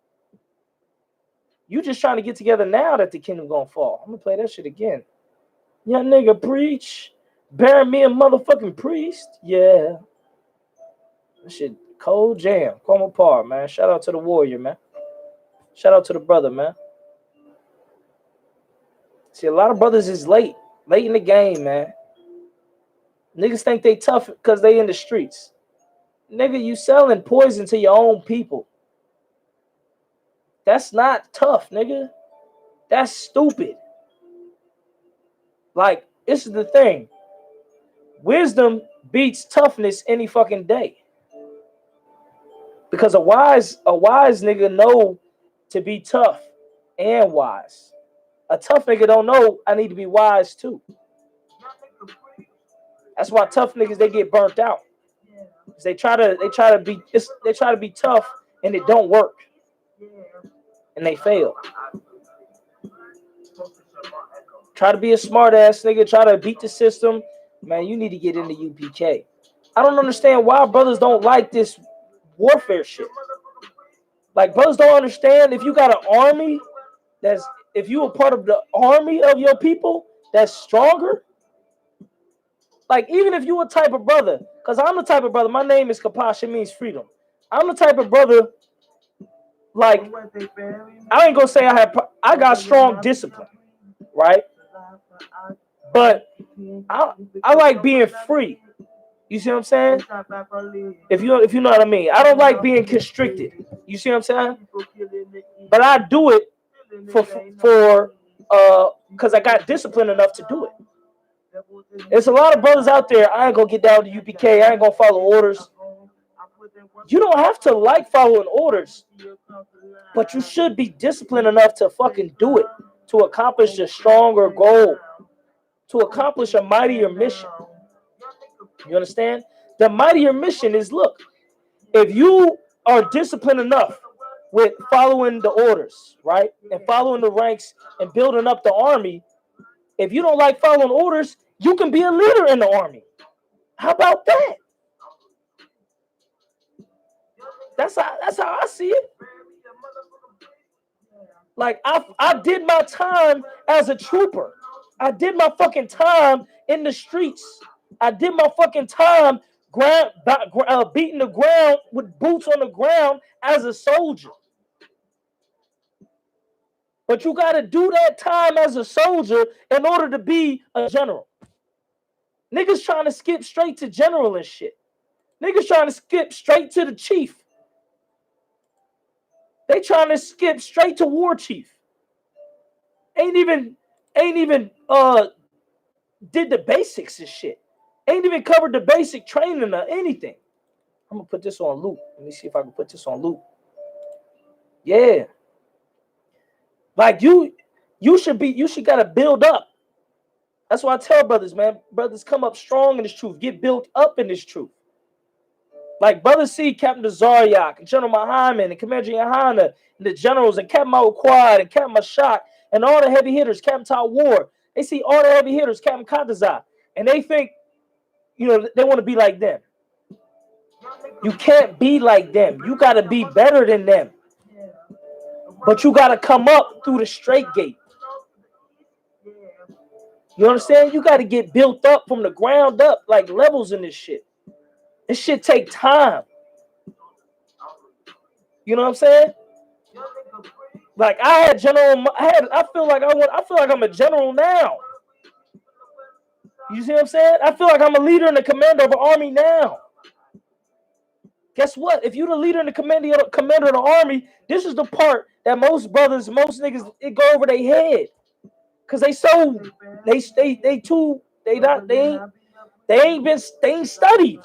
You just trying to get together now that the kingdom going to fall. I'm going to play that shit again. Young nigga preach. Bury me a motherfucking priest. Yeah. That shit cold jam. Come apart, man. Shout out to the warrior, man. Shout out to the brother, man. See, a lot of brothers is late in the game, man. Niggas think they tough because they in the streets. Nigga, you selling poison to your own people. That's not tough, nigga. That's stupid. Like, this is the thing. Wisdom beats toughness any fucking day. Because a wise nigga know to be tough and wise. A tough nigga don't know I need to be wise too. That's why tough niggas, they get burnt out. They try to be tough and it don't work. And they fail. Try to be a smart ass nigga, try to beat the system. Man, you need to get into UPK. I don't understand why brothers don't like this warfare shit. Like, brothers don't understand if you got an army if you a part of the army of your people that's stronger. Like, even if you a type of brother, because I'm the type of brother, my name is Kapash, it means freedom. I'm the type of brother, like, I ain't gonna say I got strong discipline, right? But I like being free. You see what I'm saying? If you know what I mean. I don't like being constricted. You see what I'm saying? But I do it for because I got discipline enough to do it. There's a lot of brothers out there. I ain't gonna get down to UPK. I ain't gonna follow orders. You don't have to like following orders, but you should be disciplined enough to fucking do it, to accomplish a stronger goal, to accomplish a mightier mission. You understand? The mightier mission is, look, if you are disciplined enough with following the orders, right, and following the ranks and building up the army, if you don't like following orders, you can be a leader in the army. How about that? That's how I see it. Like, I did my time as a trooper. I did my fucking time in the streets. I did my fucking time beating the ground with boots on the ground as a soldier. But you got to do that time as a soldier in order to be a general. Niggas trying to skip straight to general and shit. Niggas trying to skip straight to the chief. They trying to skip straight to war chief. Ain't even did the basics and shit. Ain't even covered the basic training or anything. I'm gonna put this on loop. Let me see if I can put this on loop. Yeah. Like you should gotta build up. That's why I tell brothers, man. Brothers, come up strong in this truth. Get built up in this truth. Like brothers see Captain Zaryak and General Muhammad and Commander GEN.YAHANNA and the generals and Captain Quad and Captain Mashak and all the heavy hitters, Captain Tal War. They see all the heavy hitters, Captain Kadazai, and they think, you know, they want to be like them. You can't be like them. You got to be better than them. But you got to come up through the straight gate. You understand? You got to get built up from the ground up, like levels in this shit. This shit take time. You know what I'm saying? Like I had general, I feel like I'm a general now. You see what I'm saying? I feel like I'm a leader and a commander of an army now. Guess what? If you're the leader and the commander of the army, this is the part that most brothers, most niggas, it go over their head. Cause they ain't studied.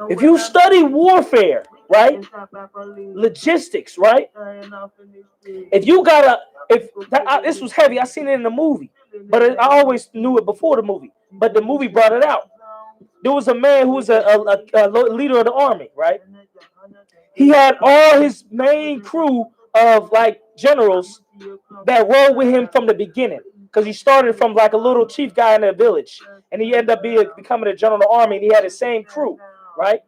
If you study warfare, right? Logistics, right? This was heavy. I seen it in the movie, but I always knew it before the movie. But the movie brought it out. There was a man who was a leader of the army, right? He had all his main crew of like generals that rode with him from the beginning, because he started from like a little chief guy in a village, and he ended up becoming a general of the army, and he had his same crew, right?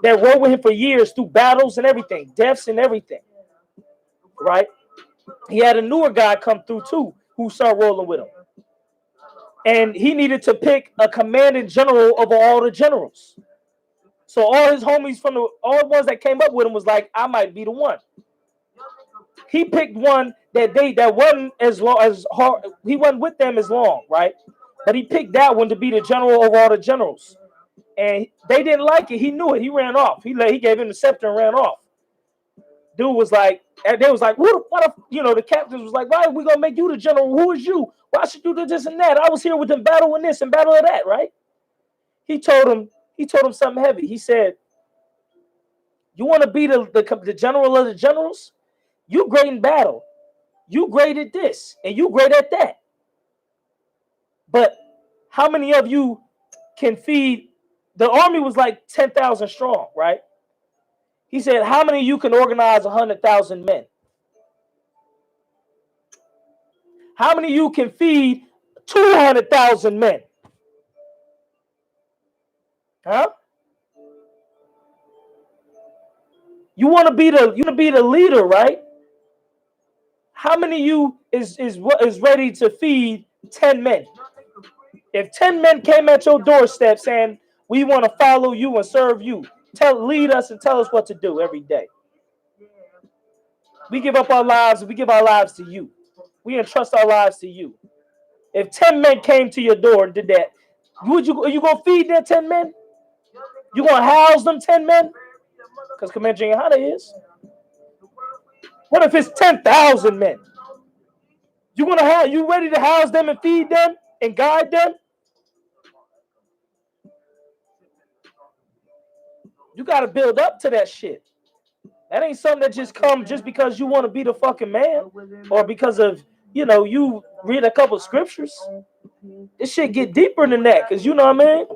That rode with him for years through battles and everything, deaths and everything, right? He had a newer guy come through too, who started rolling with him, and he needed to pick a commanding general over all the generals. So all his homies all the ones that came up with him was like, I might be the one. He picked one that wasn't as long as hard. He wasn't with them as long, right? But he picked that one to be the general over all the generals, and they didn't like it. He knew it. He ran off. He gave him the scepter and ran off. Dude was like, and they was like, what the captains was like, why are we gonna make you the general? Who is you? Why should you do this and that? I was here with them battling this and battle of that, right? He told him something heavy. He said, you want to be the general of the generals? You great in battle. You great at this and you great at that. But how many of you can feed? The army was like 10,000 strong, right? He said, how many of you can organize 100,000 men? How many of you can feed 200,000 men? Huh? You want to be the leader, right? How many of you is ready to feed 10 men? If 10 men came at your doorstep saying, we want to follow you and serve you, lead us and tell us what to do every day. We give up our lives, we give our lives to you. We entrust our lives to you. If 10 men came to your door and did that, are you going to feed them 10 men? You going to house them 10 men? Because Commander GEN.YAHANNA is. What if it's 10,000 men? You ready to house them and feed them and guide them? You got to build up to that shit. That ain't something that just comes just because you want to be the fucking man, or because of, you read a couple scriptures. This shit get deeper than that, because you know what I mean?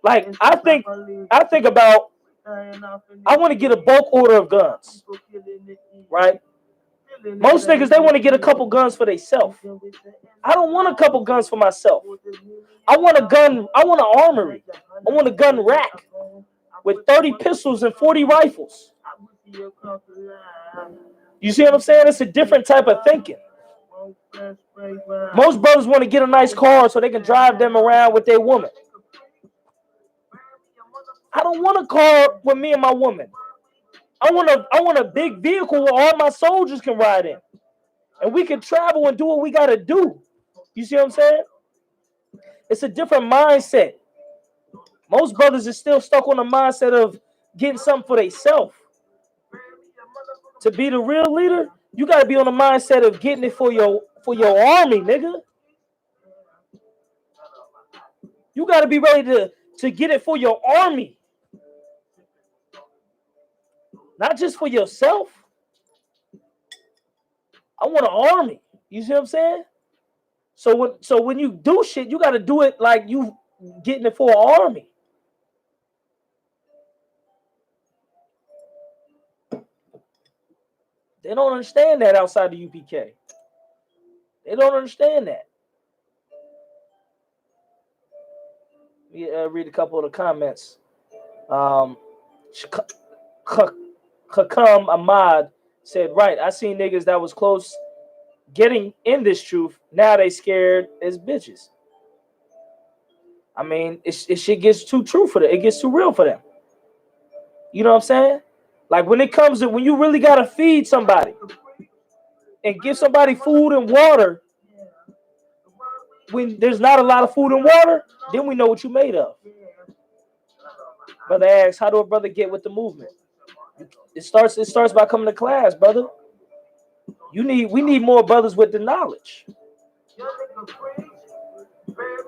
Like, I think about, I want to get a bulk order of guns, right? Most niggas, they want to get a couple guns for themselves. I don't want a couple guns for myself. I want a gun. I want an armory. I want a gun rack with 30 pistols and 40 rifles. You see what I'm saying? It's a different type of thinking. Most brothers want to get a nice car so they can drive them around with their woman. I don't want a car with me and my woman. I want a big vehicle where all my soldiers can ride in, and we can travel and do what we got to do. You see what I'm saying? It's a different mindset. Most brothers are still stuck on the mindset of getting something for themselves. To be the real leader, you got to be on the mindset of getting it for your army, nigga. You got to be ready to get it for your army. Not just for yourself. I want an army. You see what I'm saying? So when you do shit, you got to do it like you getting it for an army. They don't understand that outside the UPK. They don't understand that. Read a couple of the comments. Hakam Ahmad said, right, I seen niggas that was close getting in this truth, now they scared as bitches. I mean, it shit gets too true for them. It gets too real for them. You know what I'm saying? Like when it comes to when you really gotta feed somebody and give somebody food and water, when there's not a lot of food and water, then we know what you made of. Brother asks, how do a brother get with the movement? It starts by coming to class, brother. We need more brothers with the knowledge.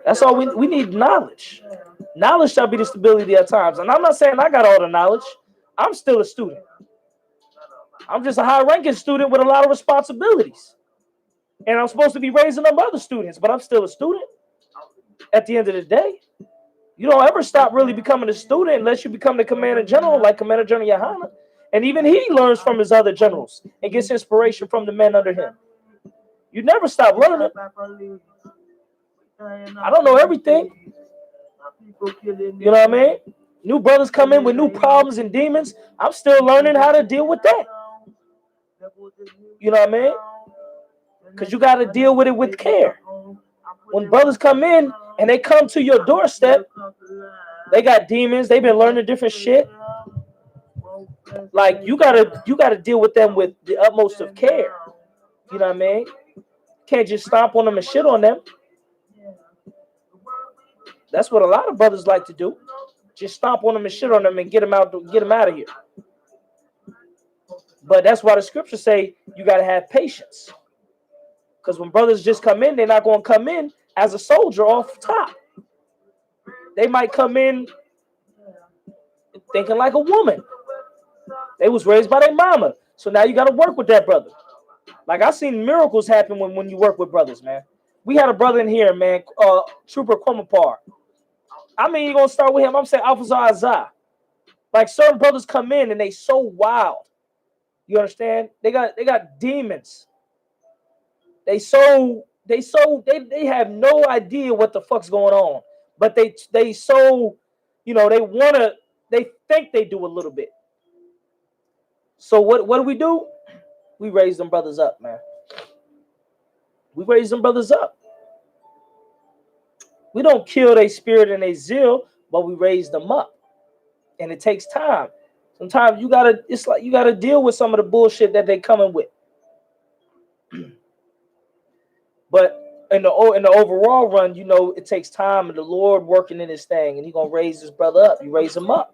That's all we need, knowledge. Knowledge shall be the stability at times. And I'm not saying I got all the knowledge. I'm still a student. I'm just a high-ranking student with a lot of responsibilities. And I'm supposed to be raising up other students, but I'm still a student. At the end of the day, you don't ever stop really becoming a student unless you become the commander general, like Commander General Yahanna. And even he learns from his other generals and gets inspiration from the men under him. You never stop learning. I don't know everything. You know what I mean? New brothers come in with new problems and demons. I'm still learning how to deal with that. You know what I mean? Because you got to deal with it with care. When brothers come in and they come to your doorstep, they got demons. They've been learning different shit. Like you gotta deal with them with the utmost of care. You know what I mean? Can't just stomp on them and shit on them. That's what a lot of brothers like to do. Just stomp on them and shit on them and get them out of here. But that's why the scriptures say you gotta have patience. Because when brothers just come in, they're not gonna come in as a soldier off top. They might come in thinking like a woman. They was raised by their mama. So now you gotta work with that brother. Like I seen miracles happen when you work with brothers, man. We had a brother in here, man, Trooper Kwamapar. I mean, you're gonna start with him. I'm saying Officer Azah. Like certain brothers come in and they so wild. You understand? They got demons. They have no idea what the fuck's going on. But they so, you know, they think they do a little bit. So what do? We raise them brothers up, man. We raise them brothers up. We don't kill their spirit and their zeal, but we raise them up. And it takes time. Sometimes you gotta deal with some of the bullshit that they coming with. But in the overall run, you know, it takes time and the Lord working in his thing, and he gonna raise his brother up. You raise him up.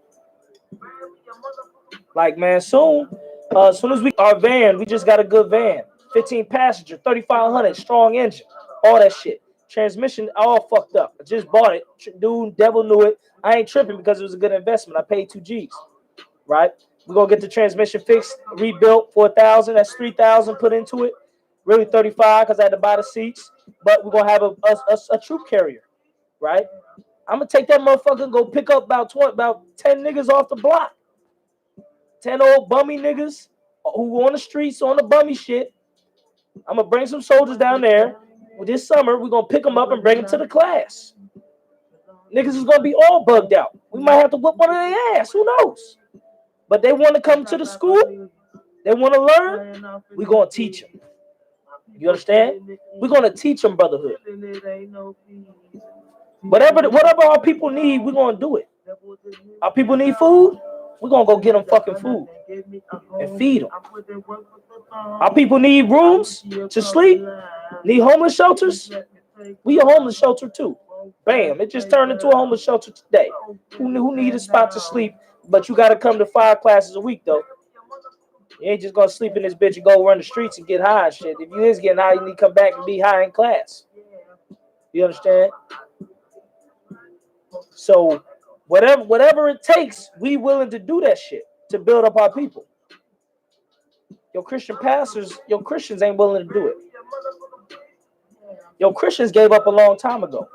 Like man, soon as our van, we just got a good van, 15 passenger, 3,500, strong engine, all that shit. Transmission all fucked up. I just bought it. Dude, devil knew it. I ain't tripping because it was a good investment. I paid 2 G's. Right? We're gonna get the transmission fixed, rebuilt for 1,000. That's 3,000 put into it. Really 35 because I had to buy the seats. But we're gonna have a troop carrier, right? I'm gonna take that motherfucker and go pick up about 10 niggas off the block. 10 old bummy niggas who on the streets on the bummy shit. I'm gonna bring some soldiers down there. This summer, we're gonna pick them up and bring them to the class. Niggas is gonna be all bugged out. We might have to whip one of their ass. Who knows? But they want to come to the school. They want to learn. We're gonna teach them. You understand? We're gonna teach them brotherhood. Whatever our people need, we're gonna do it. Our people need food. We're gonna go get them fucking food and feed them. Our people need rooms to sleep. Need homeless shelters. We a homeless shelter too. Bam! It just turned into a homeless shelter today. Who need a spot to sleep? But you got to come to 5 classes a week though. You ain't just gonna sleep in this bitch and go run the streets and get high and shit. If you is getting high, you need to come back and be high in class. You understand? So whatever it takes, we willing to do that shit to build up our people. Your Christian pastors, your Christians ain't willing to do it. Your Christians gave up a long time ago.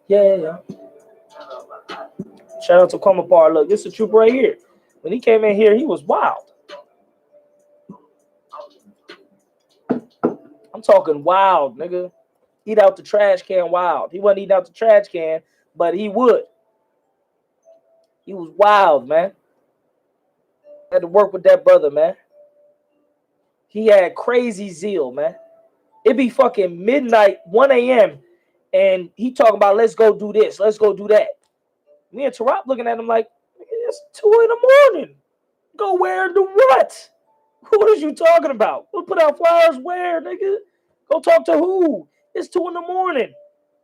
Yeah. Shout out to Kwamapar. Look, this is a trooper right here. When he came in here, he was wild. I'm talking wild, nigga. Eat out the trash can wild. He wasn't eating out the trash can, but he would. He was wild, man. Had to work with that brother, man. He had crazy zeal, man. It be fucking midnight, 1 a.m. and he talking about let's go do this, let's go do that. Me and Tarap looking at him like, it's 2 in the morning. Go where and do what? What is you talking about? We'll put out flyers where, nigga? Go talk to who? It's 2 in the morning.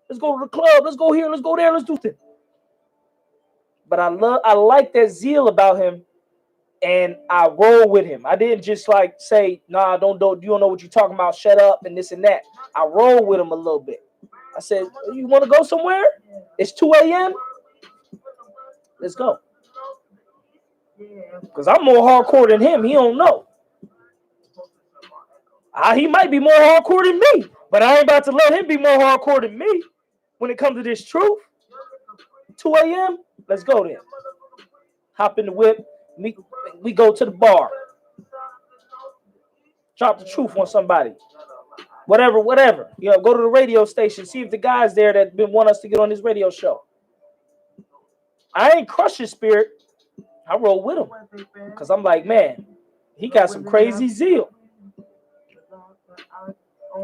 Let's go to the club. Let's go here. Let's go there. Let's do things. But I like that zeal about him, and I roll with him. I didn't just like say, nah, don't you don't know what you're talking about. Shut up and this and that. I roll with him a little bit. I said, you want to go somewhere? It's 2 a.m. Let's go. Because I'm more hardcore than him. He don't know. He might be more hardcore than me, but I ain't about to let him be more hardcore than me when it comes to this truth. 2 a.m. Let's go then. Hop in the whip. We go to the bar. Drop the truth on somebody. Whatever. You know, go to the radio station. See if the guys there that want us to get on this radio show. I ain't crush his spirit. I roll with him because I'm like, man, he got some crazy zeal.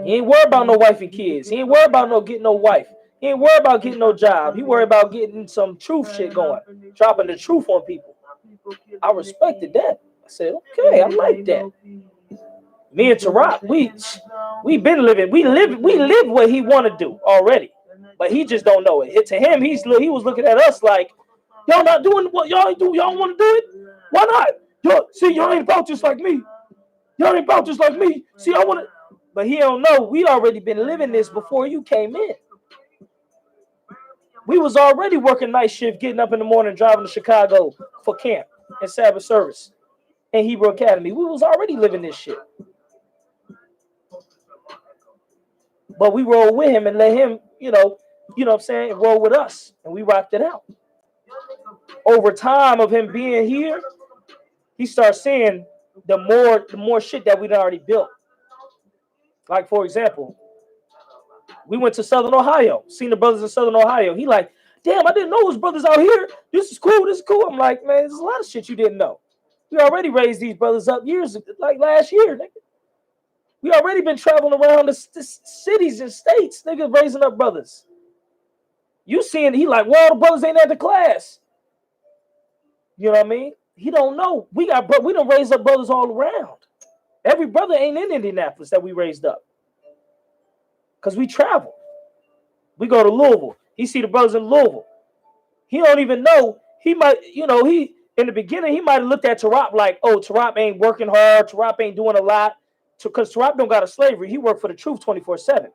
He ain't worried about no wife and kids. He ain't worried about getting no wife. He ain't worried about getting no job. He worried about getting some truth shit going, dropping the truth on people. I respected that. I said, okay, I like that. Me and Tarap, we been living. We live what he want to do already, but he just don't know it. To him, he was looking at us like, y'all not doing what y'all do. Y'all want to do it? Why not? Y'all ain't about just like me. Y'all ain't about just like me. See, I want to. But he don't know. We already been living this before you came in. We was already working night shift, getting up in the morning, driving to Chicago for camp and Sabbath service in Hebrew Academy. We was already living this shit. But we roll with him and let him, you know what I'm saying, roll with us. And we rocked it out. Over time of him being here, he starts seeing the more shit that we'd already built. Like, for example, we went to Southern Ohio, seen the brothers in Southern Ohio. He like, damn, I didn't know his brothers out here. This is cool. I'm like, man, there's a lot of shit you didn't know. We already raised these brothers up like last year, nigga. We already been traveling around the cities and states, nigga, raising up brothers. You seeing, he like, well, the brothers ain't at the class. You know what I mean? He don't know. We done raised up brothers all around. Every brother ain't in Indianapolis that we raised up. Because we travel. We go to Louisville. He see the brothers in Louisville. He don't even know. He might, in the beginning, he might have looked at Tarap like, oh, Tarap ain't working hard. Tarap ain't doing a lot. Because Tarap don't got a slavery. He worked for the truth 24/7.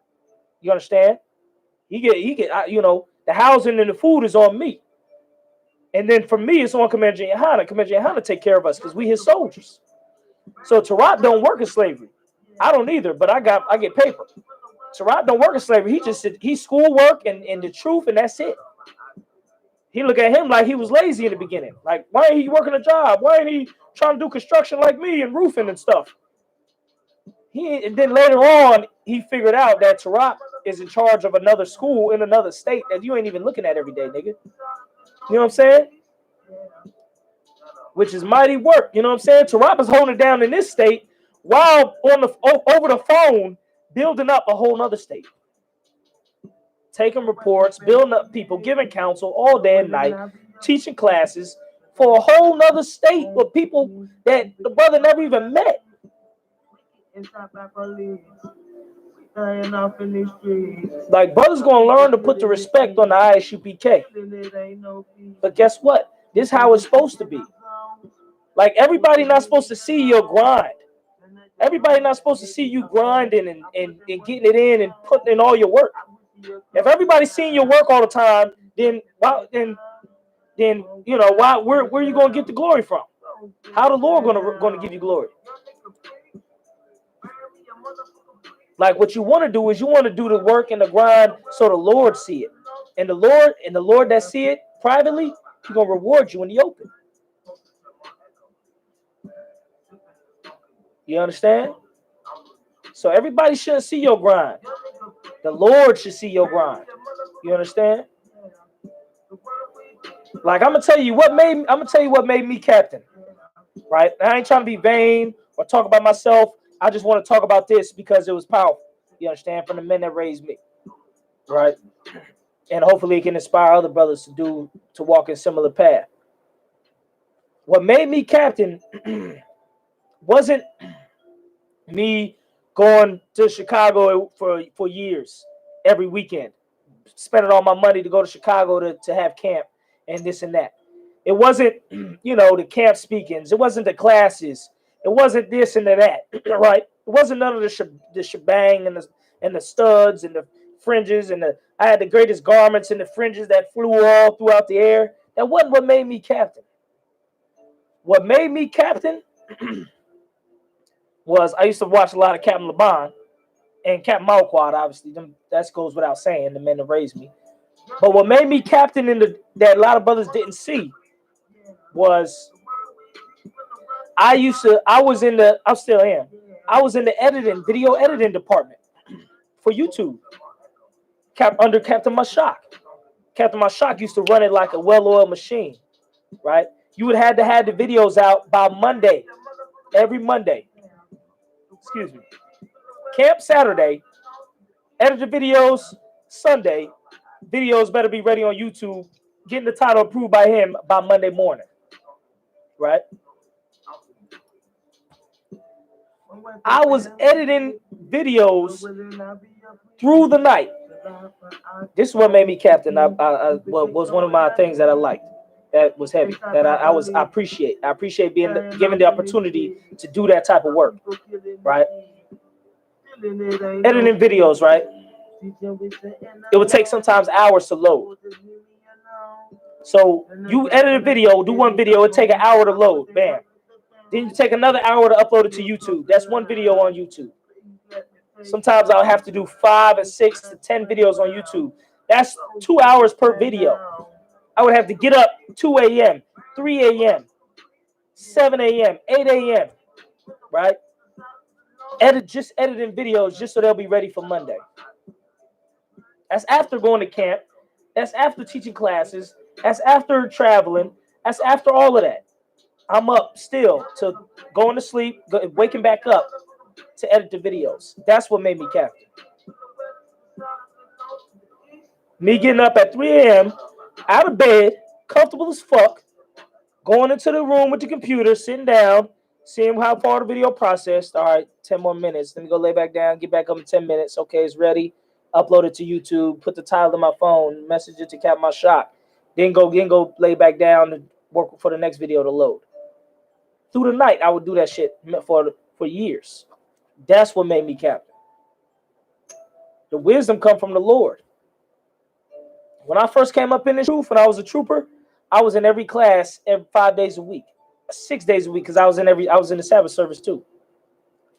You understand? He get, the housing and the food is on me. And then for me, it's on Commander GEN.YAHANNA. Commander GEN.YAHANNA take care of us because we his soldiers. So Tarap don't work in slavery. I don't either, but I get paper. Tarap don't work in slavery. He's schoolwork and the truth, and that's it. He look at him like he was lazy in the beginning. Like, why ain't he working a job? Why ain't he trying to do construction like me and roofing and stuff? And then later on, he figured out that Tarap is in charge of another school in another state that you ain't even looking at every day, nigga. You know what I'm saying? Which is mighty work. You know what I'm saying? Tarap is holding it down in this state while over the phone building up a whole nother state. Taking reports, building up people, giving counsel all day and night, teaching classes for a whole nother state with people that the brother never even met. Like, brother's gonna learn to put the respect on the I.S.U.P.K. But guess what? This is how it's supposed to be. Like, everybody not supposed to see your grind. Everybody not supposed to see you grinding and getting it in and putting in all your work. If everybody's seeing your work all the time, then where are you gonna get the glory from? How the Lord gonna give you glory? Like, what you want to do is you want to do the work and the grind so the Lord see it. And the Lord that see it privately, he's gonna reward you in the open. You understand? So everybody shouldn't see your grind. The Lord should see your grind. You understand? Like, I'm gonna tell you what made me captain. Right? I ain't trying to be vain or talk about myself. I just want to talk about this because it was powerful. You understand? From the men that raised me, right? And hopefully it can inspire other brothers to walk in similar path. What made me captain wasn't me going to Chicago for years every weekend, spending all my money to go to Chicago to have camp and this and that. It wasn't, the camp speakings. It wasn't the classes. It wasn't this and that, right? It wasn't none of the shebang and the studs and the fringes I had the greatest garments and the fringes that flew all throughout the air. That wasn't what made me captain. What made me captain was I used to watch a lot of Captain LeBon and Captain Malquad, obviously. That goes without saying, the men that raised me. But what made me captain that a lot of brothers didn't see was I still am. I was in the video editing department for YouTube under Captain Mashak. Captain Mashak used to run it like a well-oiled machine, right? You would have to have the videos out by Monday, every Monday. Excuse me. Camp Saturday, edit the videos Sunday. Videos better be ready on YouTube. Getting the title approved by him by Monday morning, right? I was editing videos through the night. This is what made me captain. Was one of my things that I liked. That was heavy. That I appreciate. I appreciate given the opportunity to do that type of work, right? Editing videos, right? It would take sometimes hours to load. So you edit a video, do one video, it take an hour to load. Bam. Then you take another hour to upload it to YouTube. That's one video on YouTube. Sometimes I'll have to do 5 and 6 to 10 videos on YouTube. That's 2 hours per video. I would have to get up 2 a.m., 3 a.m., 7 a.m., 8 a.m., right? Editing videos just so they'll be ready for Monday. That's after going to camp. That's after teaching classes. That's after traveling. That's after all of that. I'm up still to going to sleep, waking back up to edit the videos. That's what made me captain. Me getting up at 3 a.m., out of bed, comfortable as fuck, going into the room with the computer, sitting down, seeing how far the video processed. All right, 10 more minutes. Let me go lay back down, get back up in 10 minutes. Okay, it's ready. Upload it to YouTube, put the title on my phone, message it to Captain Mashak. Then go lay back down and work for the next video to load. Through the night, I would do that shit for years. That's what made me captain. The wisdom come from the Lord. When I first came up in the truth, when I was a trooper, I was in every class 5 days a week, 6 days a week, because I was in the Sabbath service too.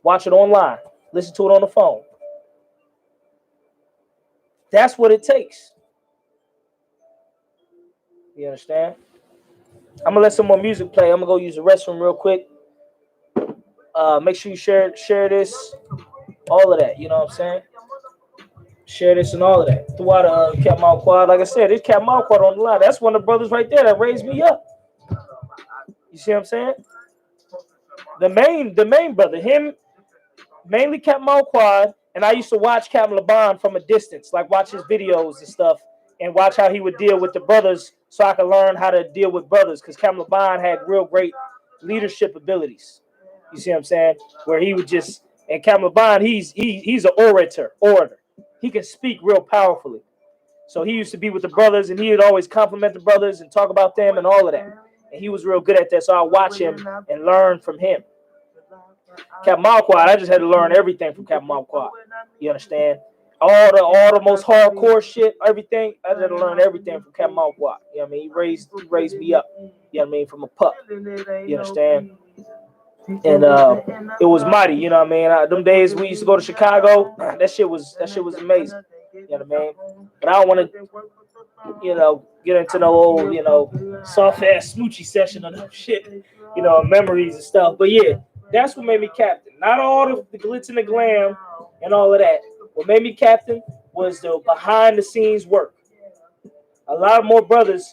Watch it online, listen to it on the phone. That's what it takes. You understand? I'm gonna let some more music play. I'm gonna go use the restroom real quick. Make sure you share this, all of that. You know what I'm saying? Share this and all of that. Throughout Cap Malquad, like I said, it's Cap Malquad on the line. That's one of the brothers right there that raised me up. You see what I'm saying? The main brother, him, mainly Cap Malquad, and I used to watch Captain LeBon from a distance, like watch his videos and stuff, and watch how he would deal with the brothers, so I could learn how to deal with brothers. Because Captain LeBon had real great leadership abilities. You see what I'm saying? Where he would just, and Captain LeBon, he's an orator. He can speak real powerfully. So he used to be with the brothers, and he would always compliment the brothers and talk about them and all of that. And he was real good at that, so I watch him and learn from him. Captain Malquad, I just had to learn everything from Captain Malquad. You understand? All the most hardcore shit, everything. I had to learn everything from Captain Malquad. You know what I mean? He raised me up. You know what I mean? From a pup. You understand? And it was mighty. You know what I mean? Them days we used to go to Chicago, that shit was amazing. You know what I mean? But I don't want to, get into no old, soft ass smoochy session of that shit, memories and stuff. But yeah, that's what made me captain. Not all the glitz and the glam and all of that. What made me captain was the behind the scenes work. A lot more brothers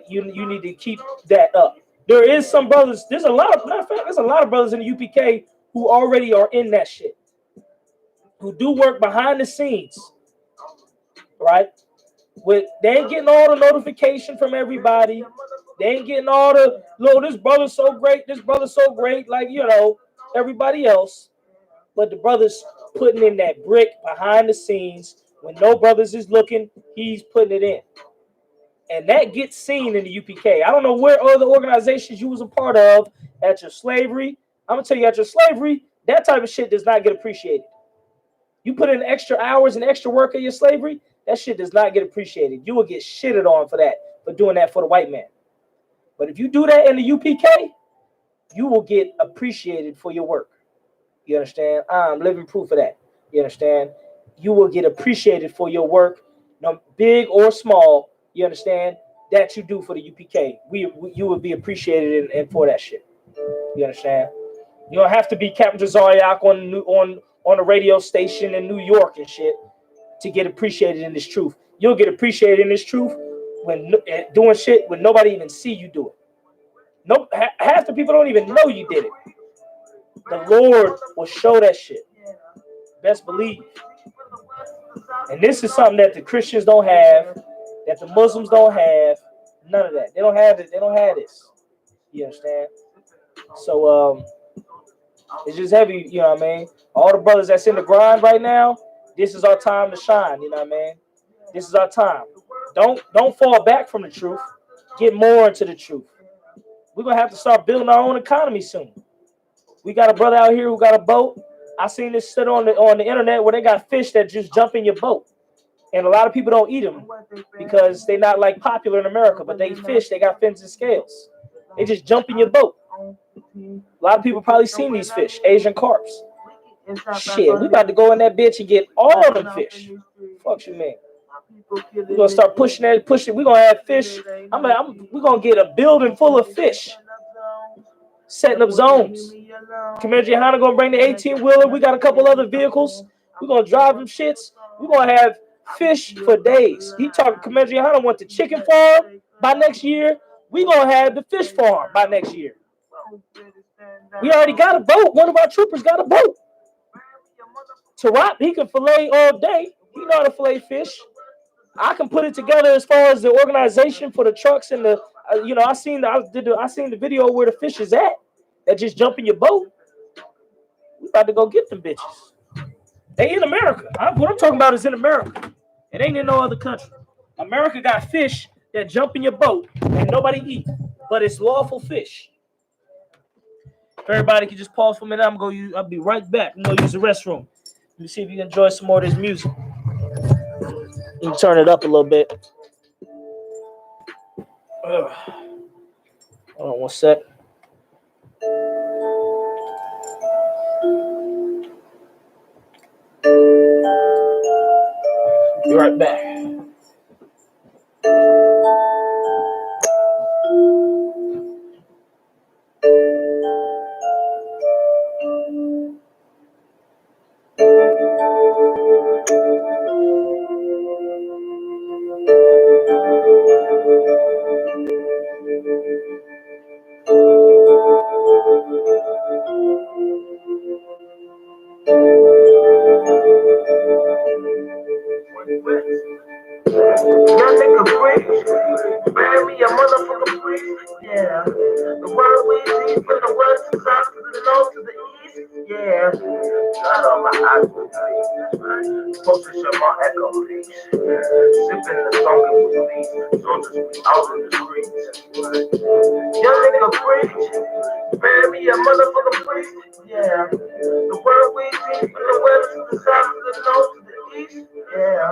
you need to keep that up. There's a lot of brothers in the UPK who already are in that shit, who do work behind the scenes, right? They ain't getting all the notification from everybody. They ain't getting all the, this brother's so great, this brother's so great, like, everybody else. But the brother's putting in that brick behind the scenes. When no brothers is looking, he's putting it in. And that gets seen in the UPK. I don't know where other organizations you was a part of at your slavery. I'm going to tell you, at your slavery, that type of shit does not get appreciated. You put in extra hours and extra work in your slavery, that shit does not get appreciated. You will get shitted on for that, for doing that for the white man. But if you do that in the UPK, you will get appreciated for your work. You understand? I'm living proof of that. You understand? You will get appreciated for your work, no big or small. You understand? That you do for the UPK. You will be appreciated and for that shit. You understand? You don't have to be Captain Zariak on a radio station in New York and shit to get appreciated in this truth. You'll get appreciated in this truth when doing shit when nobody even see you do it. No, half the people don't even know you did it. The Lord will show that shit. Best believe. And this is something that the Christians don't have, that the Muslims don't have. None of that. They don't have it. They don't have this. You understand? So it's just heavy. You know what I mean? All the brothers that's in the grind right now, this is our time to shine. You know what I mean? This is our time. Don't fall back from the truth. Get more into the truth. We're gonna have to start building our own economy soon. We got a brother out here who got a boat. I seen this shit on the internet where they got fish that just jump in your boat, and a lot of people don't eat them because they're not like popular in America. But they fish. They got fins and scales. They just jump in your boat. A lot of people probably seen these fish, Asian carps. Shit, we about to go in that bitch and get all of them fish. Fuck you, man. We're gonna start pushing. We're gonna have fish. We're gonna get a building full of fish, setting up zones. Commander GEN.YAHANNA gonna bring the 18-wheeler. We got a couple other vehicles. We're gonna drive them shits. We're gonna have fish for days. He talking. Commander GEN.YAHANNA want the chicken farm by next year. We gonna have the fish farm by next year. We already got a boat. One of our troopers got a boat. Tarap, he can fillet all day. He know how to fillet fish. I can put it together as far as the organization for the trucks and the, I seen the video where the fish is at. That just jump in your boat. We about to go get them bitches. They in America. What I'm talking about is in America. It ain't in no other country. America got fish that jump in your boat and nobody eat, but it's lawful fish. If everybody can just pause for a minute, I'll be right back. I'm gonna use the restroom. Let me see if you can enjoy some more of this music. You can turn it up a little bit. Hold on one sec. Be right back. Young nigga free, bury me a motherfucker free. Yeah, the world we see from the west to the south to the north to the east. Yeah, shut up my eyes with me. Supposed to shut my echo, please. Sipping the song with me, soldiers be out in the streets. Young nigga free, bury me a motherfucker free. Yeah, the world we see from the west to the south to the north to the east. Yeah,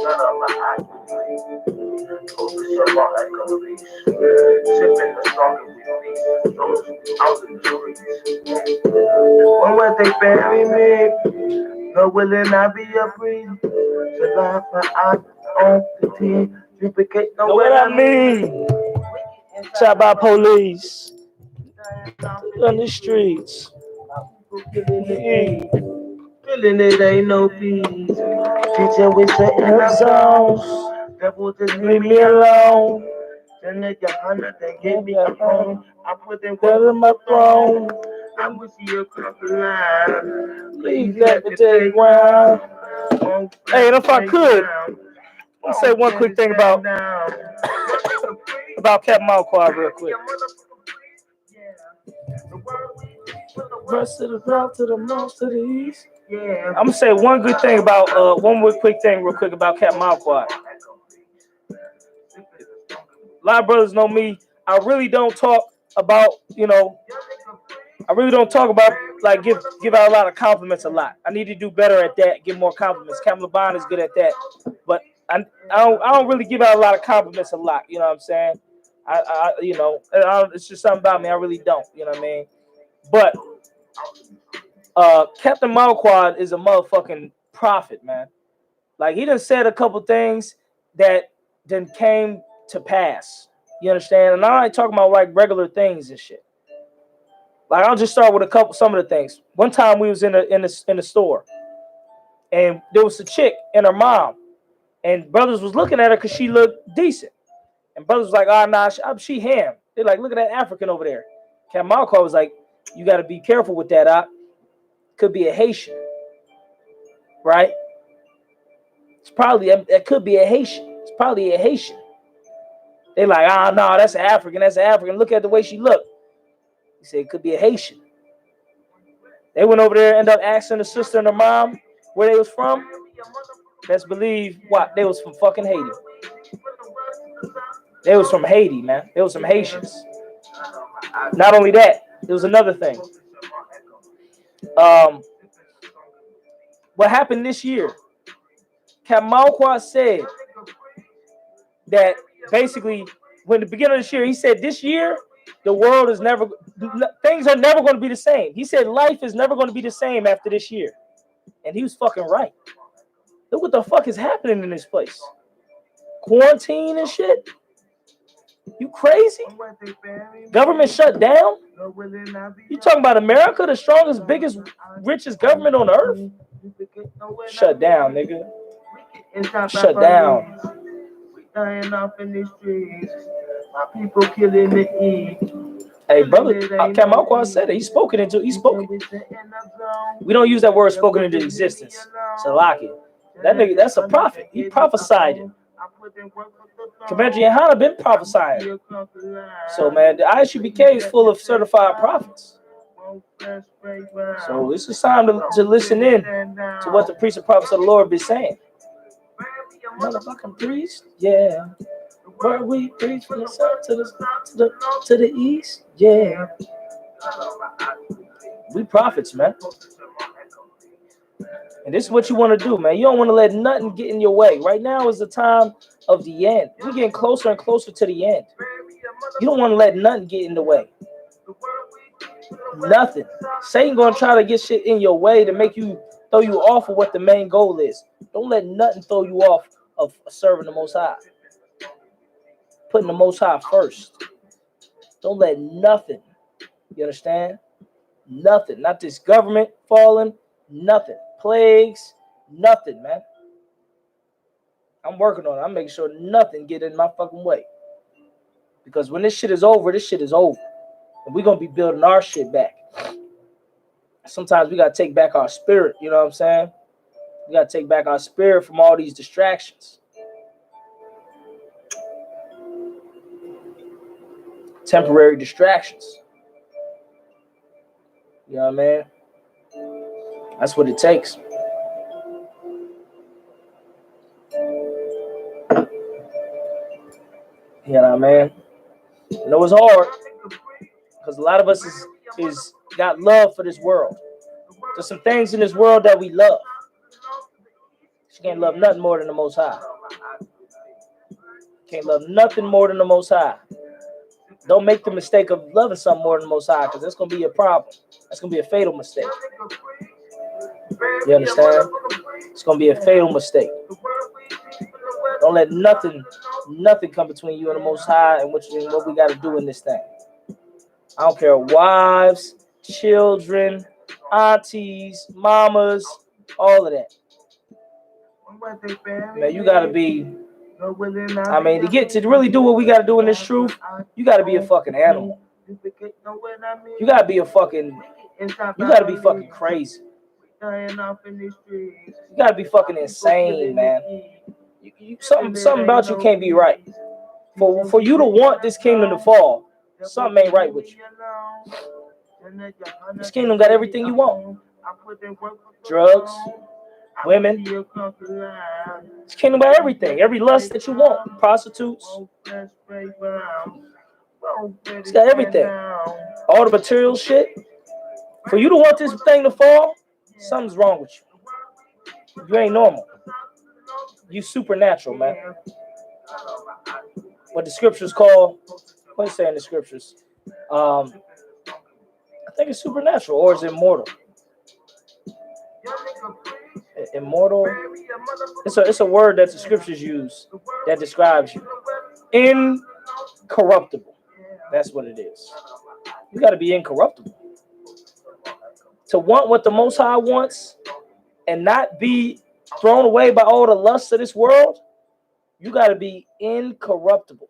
shut up my eyes. Focus on my echoes, sipping the song with me, those out in the streets. When will they bury me? No, will it not be a breeze? Survive my eyes on the team, duplicate no what I mean. Shot by police on the streets. Feeling it ain't no peace. Teacher, we setting up zones. Devil just leave me alone. Then they got 100, they gave me a home. I put them Better my throne. Please let me take ground. Hey, and if I could, I'll say one quick thing about Captain Malquad real quick. West to the south, to the north, to the east. Yeah. I'm gonna say one good thing about one more quick thing real quick about Captain Malquad. A lot of brothers know me. I really don't talk about, I really don't talk about, like, give out a lot of compliments a lot. I need to do better at that, give more compliments. Captain LeBron is good at that. But I don't really give out a lot of compliments a lot, you know what I'm saying? It's just something about me. I really don't, you know what I mean? But Captain Malquad is a motherfucking prophet, man. Like, he done said a couple things that then came to pass. You understand? And I ain't talking about like regular things and shit. Like, I'll just start with some of the things. One time we was in the store, and there was a chick and her mom, and brothers was looking at her because she looked decent, and brothers was like, "Oh, nah, she ham." They're like, "Look at that African over there." Captain Malquad was like, "You got to be careful with that. Could be a Haitian, right? It could be a Haitian. It's probably a Haitian." They like, no, that's an African. That's an African. Look at the way she looked. He said it could be a Haitian. They went over there, ended up asking the sister and her mom where they was from. Best believe what? They was from fucking Haiti. They was from Haiti, man. They was some Haitians. Not only that, there was another thing. What happened this year? Captain Malquad said that basically, when the beginning of this year, he said this year the world is things are never going to be the same. He said life is never going to be the same after this year, and he was fucking right. Look what the fuck is happening in this place. Quarantine and shit. You crazy? Government shut down? You talking about America, the strongest, biggest, richest government on earth? Shut down, nigga. Shut down. People killing the E. Hey, brother, Captain Malquad said it. He spoke it. We don't use that word spoken into existence. Salaki. That nigga, that's a prophet. He prophesied it. Commander GEN.YAHANNA been prophesying. So, man, the I.S.U.P.K is full of certified prophets. So it's just time to listen in to what the priests and prophets of the Lord be saying. Motherfucking priest, yeah. Where we preach from the south to the east, yeah. We prophets, man. And this is what you want to do, man. You don't want to let nothing get in your way. Right now is the time of the end. We're getting closer and closer to the end. You don't want to let nothing get in the way. Nothing. Satan gonna try to get shit in your way to make you throw you off of what the main goal is. Don't let nothing throw you off of serving the Most High. Putting the Most High first. Don't let nothing. You understand? Nothing. Not this government falling. Nothing. Plagues. Nothing, man. I'm working on it. I'm making sure nothing get in my fucking way. Because when this shit is over, this shit is over. And we're going to be building our shit back. Sometimes we got to take back our spirit. You know what I'm saying? We got to take back our spirit from all these distractions. Temporary distractions. You know what I mean? That's what it takes. You know what I mean? I know it's hard because a lot of us is got love for this world. There's some things in this world that we love. You can't love nothing more than the Most High. Can't love nothing more than the Most High. Don't make the mistake of loving something more than the Most High, because that's going to be a problem. That's going to be a fatal mistake. You understand? It's going to be a fatal mistake. Don't let nothing come between you and the Most High and what we got to do in this thing. I don't care. Wives, children, aunties, mamas, all of that. Man, you got to be... I mean, to really do what we got to do in this truth, you got to be a fucking animal. You got to be a fucking You gotta be fucking crazy. You gotta be fucking insane, man. Something about you can't be right. For you to want this kingdom to fall, something ain't right with you. This kingdom got everything you want. Drugs, women. This kingdom got everything. Every lust that you want. Prostitutes. It's got everything. All the material shit. For you to want this thing to fall, something's wrong with you. You ain't normal. You supernatural, man. What the scriptures call, what do you say in the scriptures? I think it's supernatural, or is it immortal? Immortal. It's a word that the scriptures use that describes you. Incorruptible. That's what it is. You got to be incorruptible. To want what the Most High wants and not be thrown away by all the lusts of this world, you got to be incorruptible.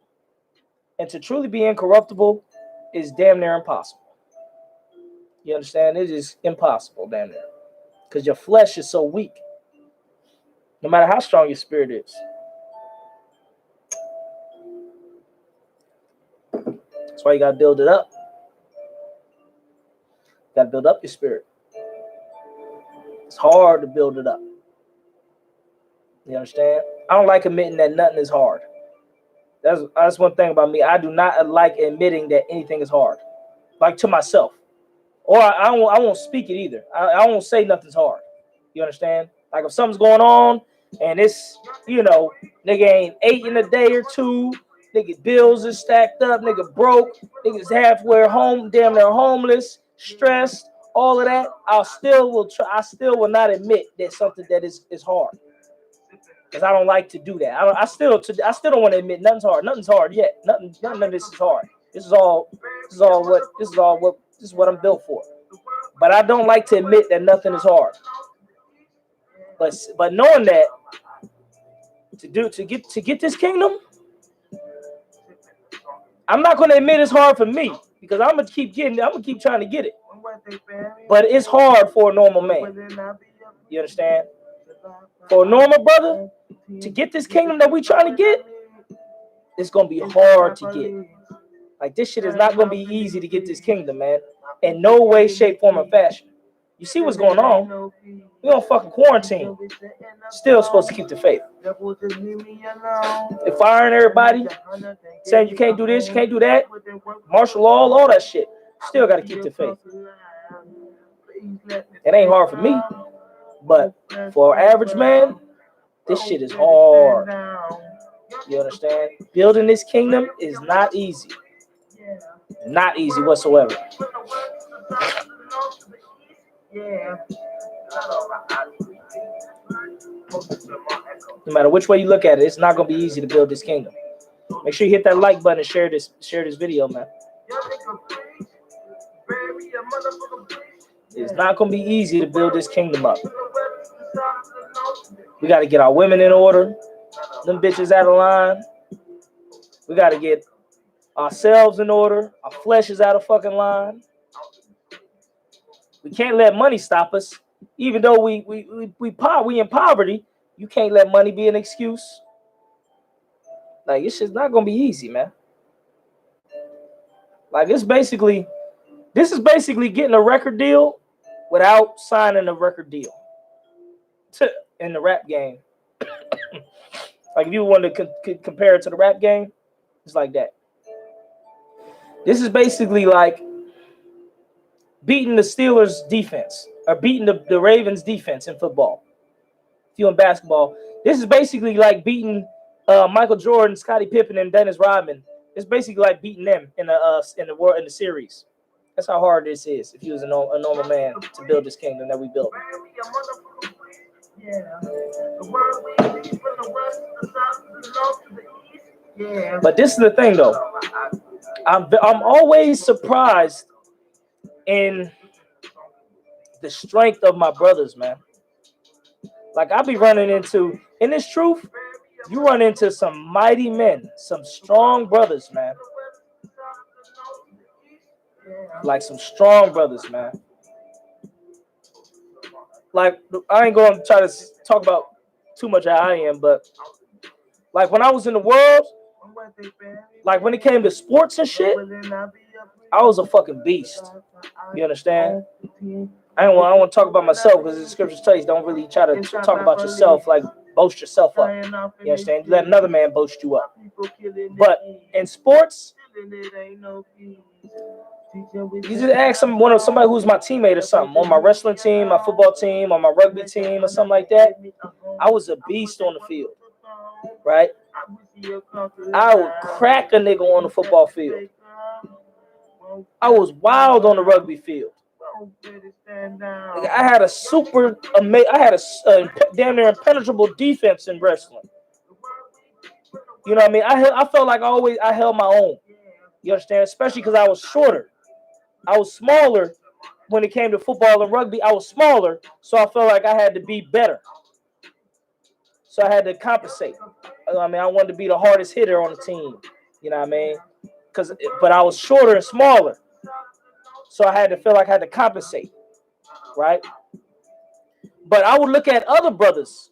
And to truly be incorruptible is damn near impossible. You understand? It is impossible, damn near. Because your flesh is so weak. No matter how strong your spirit is. That's why you got to build it up. You got to build up your spirit. It's hard to build it up. You understand? I don't like admitting that nothing is hard. That's one thing about me. I do not like admitting that anything is hard. Like to myself. Or I won't speak it either. I won't say nothing's hard. You understand? Like if something's going on and it's, nigga ain't ate in a day or two, nigga bills is stacked up, nigga broke, niggas halfway home, damn near homeless, stressed, all of that, I still will not admit that something that is hard. Because I don't like to do that. I still don't want to admit nothing's hard. Nothing's hard yet. None of this is hard. This is what I'm built for. But I don't like to admit that nothing is hard. But knowing that to get this kingdom, I'm not going to admit it's hard for me because I'm gonna keep trying to get it. But it's hard for a normal man. You understand? For a normal brother to get this kingdom that we trying to get, it's gonna be hard to get. Like this shit is not gonna be easy to get this kingdom, man. In no way, shape, form, or fashion. You see what's going on? We on fucking quarantine. Still supposed to keep the faith. They're firing everybody, saying you can't do this, you can't do that. Martial law, all that shit. Still got to keep the faith. It ain't hard for me, but for an average man, this shit is hard. You understand? Building this kingdom is not easy. Not easy whatsoever. No matter which way you look at it, it's not gonna be easy to build this kingdom. Make sure you hit that like button and share this video, man. It's not gonna be easy to build this kingdom up. We gotta get our women in order, them bitches out of line. We gotta get ourselves in order. Our flesh is out of fucking line. We can't let money stop us, even though we in poverty. You can't let money be an excuse. Like it's just not gonna be easy, man. Like this is basically getting a record deal without signing a record deal in the rap game. Like if you want to compare it to the rap game, it's like that. This is basically like beating the Steelers defense or beating the Ravens defense in football. If you're in basketball, this is basically like beating Michael Jordan, Scottie Pippen, and Dennis Rodman. It's basically like beating them in the series. That's how hard this is. If you was a normal man to build this kingdom that we built. But this is the thing, though. I'm always surprised in the strength of my brothers, man. Like I be running into, in this truth, you run into some mighty men, some strong brothers, man. Like some strong brothers, man. like I ain't going to try to talk about too much how I am, but like when I was in the world, like when it came to sports and shit, I was a fucking beast. You understand? I don't want to talk about myself because the scriptures tell you don't really try to talk about yourself, like boast yourself up. You understand? You let another man boast you up. But in sports, you just ask somebody who's my teammate or something, on my wrestling team, my football team, on my rugby team or something like that. I was a beast on the field, right? I would crack a nigga on the football field. I was wild on the rugby field. I had a damn near impenetrable defense in wrestling. You know what I mean? I felt like I held my own. You understand? Especially because I was shorter. I was smaller when it came to football and rugby. I was smaller, so I felt like I had to be better. So I had to compensate. I mean, I wanted to be the hardest hitter on the team. You know what I mean? But I was shorter and smaller, so I had to feel like I had to compensate, right? But I would look at other brothers.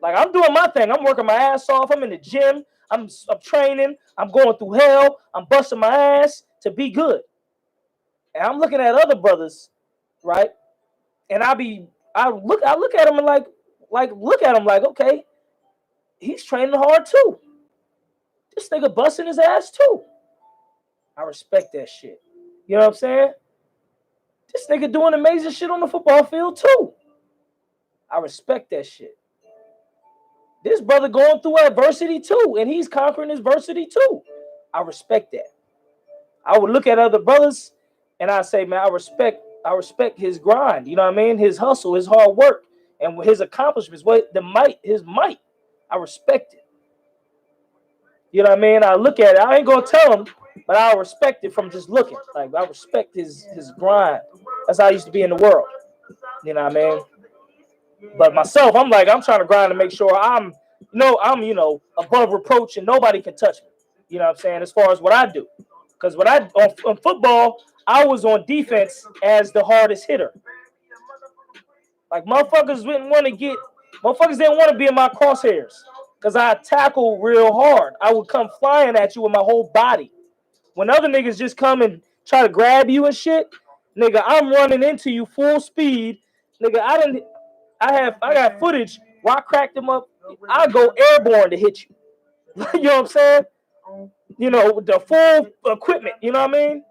Like, I'm doing my thing. I'm working my ass off. I'm in the gym. I'm training. I'm going through hell. I'm busting my ass to be good. And I'm looking at other brothers, right? And I look at him and look at him like, okay, he's training hard too. This nigga busting his ass too. I respect that shit. You know what I'm saying? This nigga doing amazing shit on the football field too. I respect that shit. This brother going through adversity too, and he's conquering adversity too. I respect that. I would look at other brothers and I say, man, I respect his grind. You know what I mean? His hustle, his hard work, and his accomplishments. His might. I respect it. You know what I mean? I look at it. I ain't gonna tell him, but I respect it from just looking. Like, I respect his grind. That's how I used to be in the world. You know what I mean? But myself, I'm trying to grind to make sure I'm above reproach and nobody can touch me. You know what I'm saying? As far as what I do. Because when on football, I was on defense as the hardest hitter. Like, motherfuckers didn't want to be in my crosshairs. Because I tackle real hard. I would come flying at you with my whole body. When other niggas just come and try to grab you and shit, nigga, I'm running into you full speed. Nigga, I got footage where I cracked them up. I go airborne to hit you. You know what I'm saying? You know, the full equipment. You know what I mean?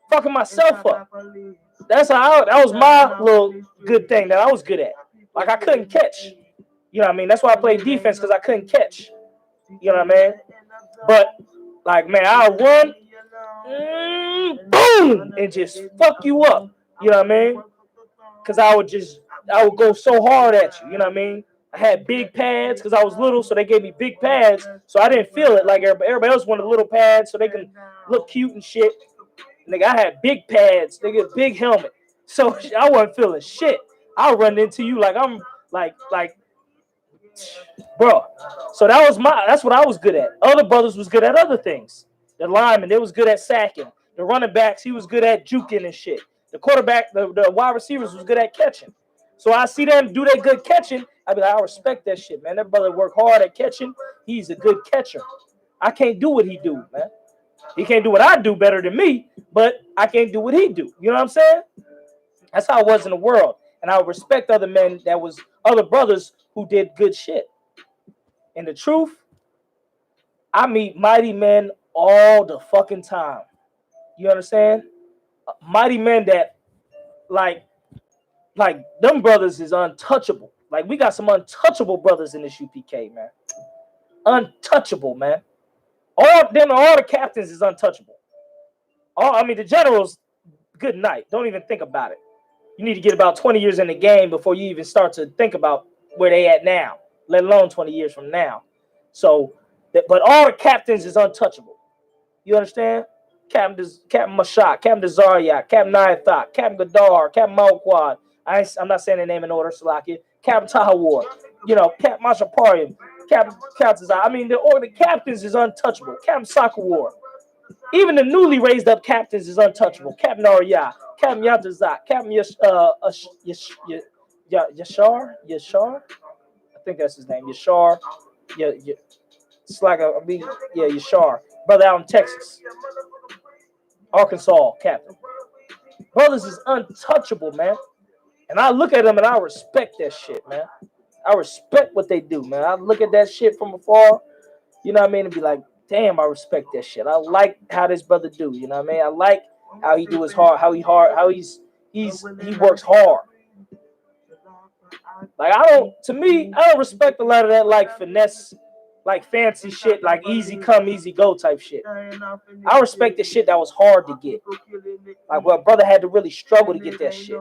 Fucking myself up. That was my little good thing that I was good at. Like, I couldn't catch. You know what I mean? That's why I played defense, because I couldn't catch. You know what I mean? But, like, man, I'll run, boom, and just fuck you up. You know what I mean? Because I would go so hard at you. You know what I mean? I had big pads because I was little, so they gave me big pads, so I didn't feel it like everybody else wanted little pads so they can look cute and shit. Nigga, I had big pads, nigga, big helmet, so I wasn't feeling shit. I'll run into you like I'm like, bro. So that's what I was good at. Other brothers was good at other things. The lineman, they was good at sacking. The running backs, he was good at juking and shit. The quarterback, the wide receivers was good at catching. So I see them do that good catching. I be like, I respect that shit, man. That brother work hard at catching. He's a good catcher. I can't do what he do, man. He can't do what I do better than me, but I can't do what he do. You know what I'm saying? That's how it was in the world. And I would respect other men other brothers who did good shit. And the truth, I meet mighty men all the fucking time. You understand? Mighty men that, like them brothers is untouchable. Like, we got some untouchable brothers in this UPK, man. Untouchable, man. All the captains is untouchable. The generals, good night. Don't even think about it. You need to get about 20 years in the game before you even start to think about where they at now, let alone 20 years from now. So, but all the captains is untouchable. You understand? Captain Mashak, Captain Zaryak, Captain Nyathak, Captain Gadar, Captain Malquad. I'm not saying the name in order, Salakia. Captain Tahawar, Captain Mashaparian, Captain Zai. The captains is untouchable. Captain Sakawar. Even the newly raised up captains is untouchable. Captain Arya, Captain Yatazak, Captain Yashar. I think that's his name. Yashar. Yeah. It's like Yashar. Brother out in Texas. Arkansas captain. Brothers is untouchable, man. And I look at them and I respect that shit, man. I respect what they do, man. I look at that shit from afar, you know what I mean, and be like, damn, I respect that shit. I like how this brother do, you know what I mean? I like how he do his hard, how he works hard. Like to me, I don't respect a lot of that like finesse, like fancy shit, like easy come, easy go type shit. I respect the shit that was hard to get. Like, well, brother had to really struggle to get that shit.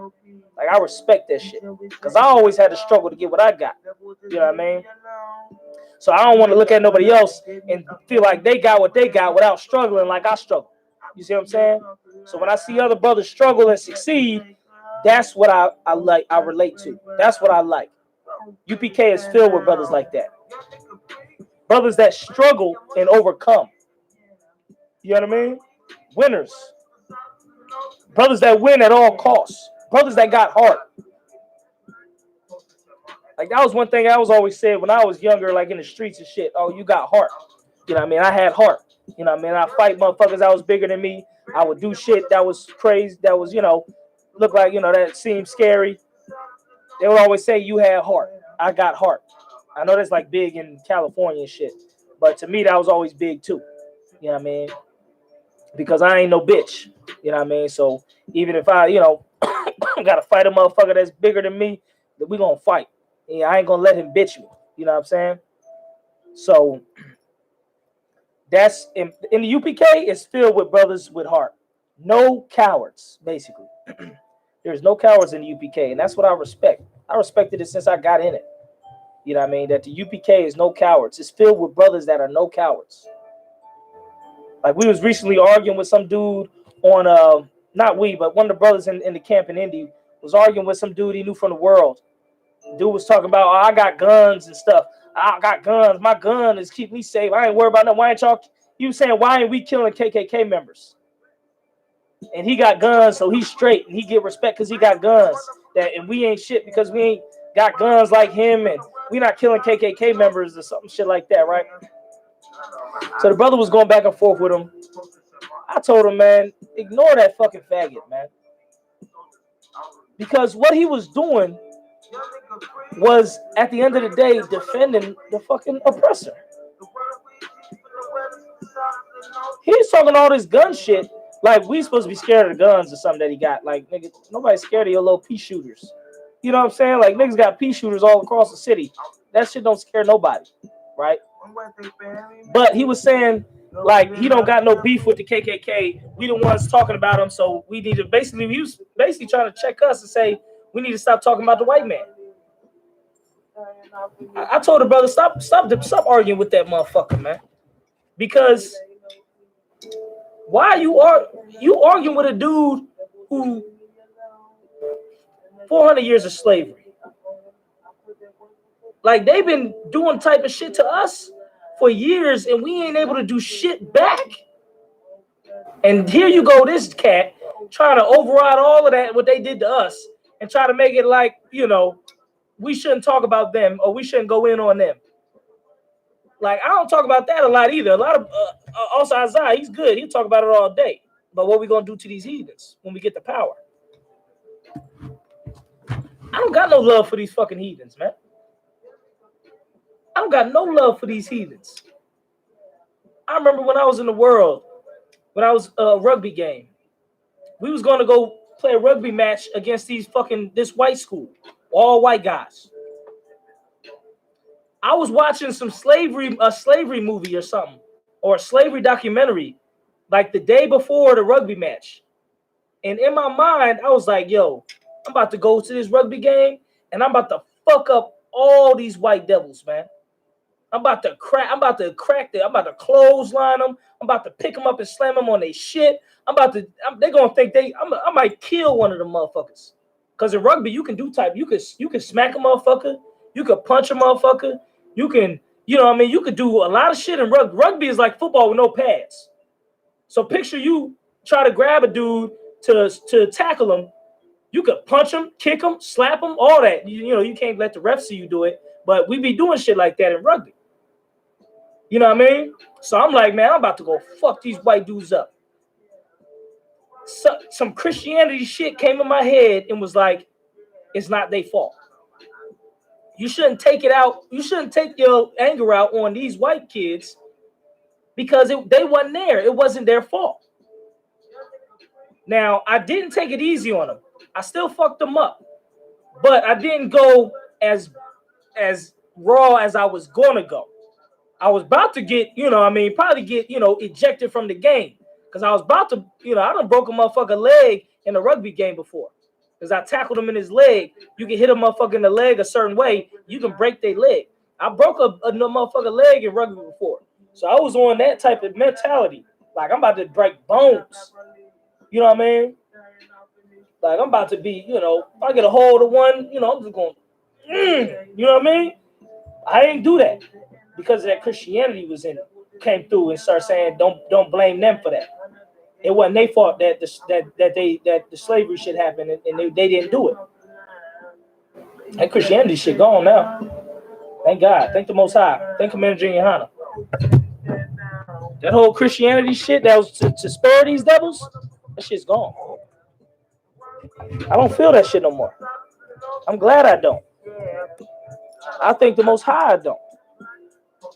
Like, I respect that shit. Because I always had to struggle to get what I got. You know what I mean? So I don't want to look at nobody else and feel like they got what they got without struggling like I struggle. You see what I'm saying? So when I see other brothers struggle and succeed, that's what I like. I relate to. That's what I like. UPK is filled with brothers like that. Brothers that struggle and overcome. You know what I mean? Winners. Brothers that win at all costs. Brothers that got heart. Like, that was one thing I was always said when I was younger, like in the streets and shit. Oh, you got heart. You know what I mean? I had heart. You know what I mean? I fight motherfuckers that was bigger than me. I would do shit that was crazy, that was, look like, that seemed scary. They would always say, you had heart. I got heart. I know that's like big in California and shit. But to me, that was always big too. You know what I mean? Because I ain't no bitch. You know what I mean? So even if I, got to fight a motherfucker that's bigger than me, then we going to fight. Yeah, I ain't going to let him bitch me. You know what I'm saying? So that's in the UPK, it's filled with brothers with heart. No cowards, basically. There's no cowards in the UPK, and that's what I respect. I respected it since I got in it. You know what I mean? That the UPK is no cowards. It's filled with brothers that are no cowards. Like, we was recently arguing with some dude on not we, but one of the brothers in the camp in Indy was arguing with some dude he knew from the world. Dude was talking about, oh, I got guns and stuff. I got guns. My gun is keep me safe. I ain't worried about nothing. Why ain't y'all? He was saying, why ain't we killing KKK members? And he got guns, so he's straight and he get respect because he got guns. And we ain't shit because we ain't got guns like him, and we not killing KKK members or something shit like that, right? So the brother was going back and forth with him. I told him, man, ignore that fucking faggot, man. Because what he was doing was, at the end of the day, defending the fucking oppressor. He's talking all this gun shit like we supposed to be scared of the guns or something that he got. Like, nigga, nobody's scared of your little pea shooters. You know what I'm saying? Like, niggas got pea shooters all across the city. That shit don't scare nobody, right? But he was saying, like, he don't got no beef with the KKK. We the ones talking about them, so we need to he was basically trying to check us and say, we need to stop talking about the white man. I told the brother, stop arguing with that motherfucker, man. Because why you arguing with a dude who 400 years of slavery? Like, they've been doing type of shit to us for years, and we ain't able to do shit back. And here you go, this cat trying to override all of that, what they did to us, and try to make it like, we shouldn't talk about them or we shouldn't go in on them. Like, I don't talk about that a lot either. A lot of also Isaiah, he's good. He'll talk about it all day. But what we gonna do to these heathens when we get the power? I don't got no love for these fucking heathens, man. I don't got no love for these heathens. I remember when I was in the world, when I was a rugby game, we was gonna go play a rugby match against this white school, all white guys. I was watching a slavery movie or something, or a slavery documentary, like the day before the rugby match. And in my mind, I was like, yo, I'm about to go to this rugby game and I'm about to fuck up all these white devils, man. I'm about to clothesline them. I'm about to pick them up and slam them on their shit. They're going to think I might kill one of them motherfuckers. Because in rugby, you can do you can smack a motherfucker. You can punch a motherfucker. You can, you could do a lot of shit in rugby. Rugby is like football with no pads. So picture you try to grab a dude to tackle him. You could punch them, kick them, slap them, all that. You know, you can't let the refs see you do it. But we be doing shit like that in rugby. You know what I mean? So I'm like, man, I'm about to go fuck these white dudes up. So, some Christianity shit came in my head and was like, it's not their fault. You shouldn't take it out. You shouldn't take your anger out on these white kids because they wasn't there. It wasn't their fault. Now, I didn't take it easy on them. I still fucked them up. But I didn't go as raw as I was going to go. I was about to get, probably get, ejected from the game. Because I was about to, I done broke a motherfucker leg in a rugby game before. Because I tackled him in his leg. You can hit a motherfucker in the leg a certain way. You can break their leg. I broke a motherfucker leg in rugby before. So I was on that type of mentality. Like, I'm about to break bones. You know what I mean? Like, I'm about to be, if I get a hold of one, I'm just going, you know what I mean? I didn't do that because of that Christianity came through and started saying, don't blame them for that. It wasn't their fault that the slavery shit happened and they didn't do it. That Christianity shit gone now. Thank God. Thank the Most High. Thank Commander GEN.YAHANNA. That whole Christianity shit that was to spare these devils, that shit's gone. I don't feel that shit no more. I'm glad I don't. I think the Most High I don't.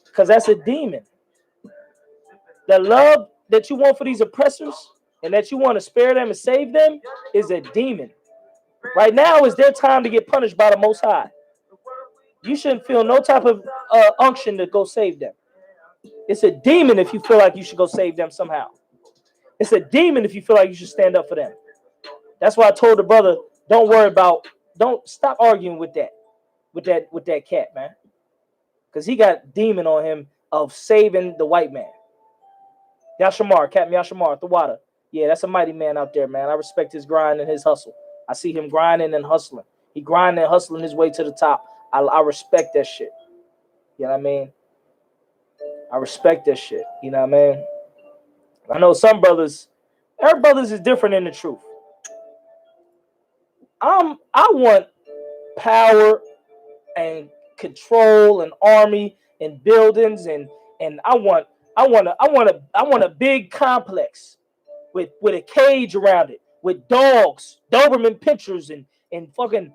Because that's a demon. The love that you want for these oppressors and that you want to spare them and save them is a demon. Right now is their time to get punished by the Most High. You shouldn't feel no type of unction to go save them. It's a demon if you feel like you should go save them somehow. It's a demon if you feel like you should stand up for them. That's why I told the brother, don't stop arguing with that cat, man. Because he got demon on him of saving the white man. Yashamar, Captain Yashamar, the water. Yeah, that's a mighty man out there, man. I respect his grind and his hustle. I see him grinding and hustling. He grinding and hustling his way to the top. I respect that shit. You know what I mean? I respect that shit. You know what I mean? I know some brothers, every brothers is different in the truth. I want power and control and army and buildings and I want a big complex with a cage around it with dogs, Doberman pinchers and fucking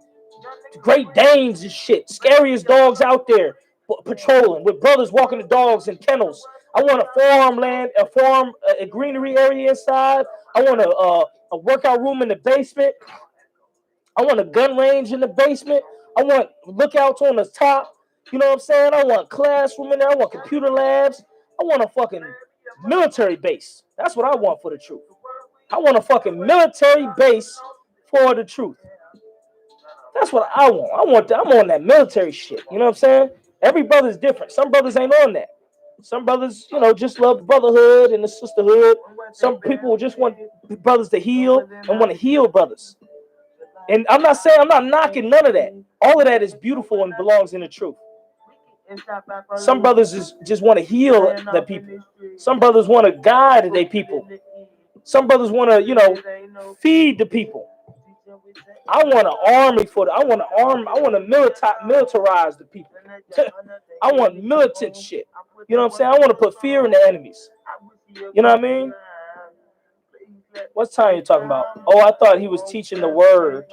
Great Danes and shit, scariest dogs out there patrolling with brothers walking the dogs in kennels. I want a greenery area inside. I want a workout room in the basement. I want a gun range in the basement. I want lookouts on the top. You know what I'm saying? I want a classroom in there. I want computer labs. I want a fucking military base. That's what I want for the truth. I want a fucking military base for the truth. That's what I want. I'm on that military shit. You know what I'm saying? Every brother's different. Some brothers ain't on that. Some brothers, just love brotherhood and the sisterhood. Some people just want brothers to heal and want to heal brothers. And I'm not knocking none of that. All of that is beautiful and belongs in the truth. Some brothers just want to heal the people. Some brothers want to guide their people. Some brothers want to, feed the people. I want an army for I want to militarize the people. I want militant shit. You know what I'm saying? I want to put fear in the enemies. You know what I mean? What time you talking about? Oh, I thought he was teaching the word,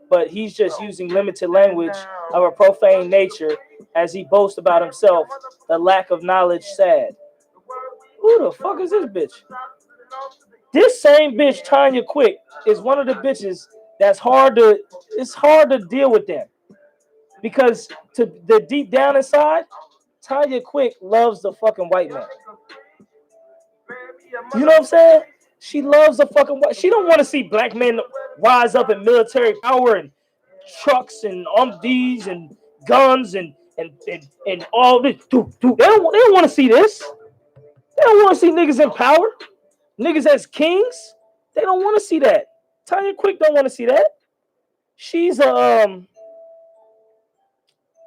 but he's just using limited language of a profane nature as he boasts about himself. The lack of knowledge sad. Who the fuck is this bitch? This same bitch, Tanya Quick, is one of the bitches that's it's hard to deal with them. Because to the deep down inside, Tanya Quick loves the fucking white man. You know what I'm saying? She loves the fucking white. She don't want to see black men rise up in military power and trucks and Humvees and guns and all this. Dude, they don't want to see this. They don't want to see niggas in power. Niggas as kings. They don't want to see that. Tanya Quick don't want to see that. She's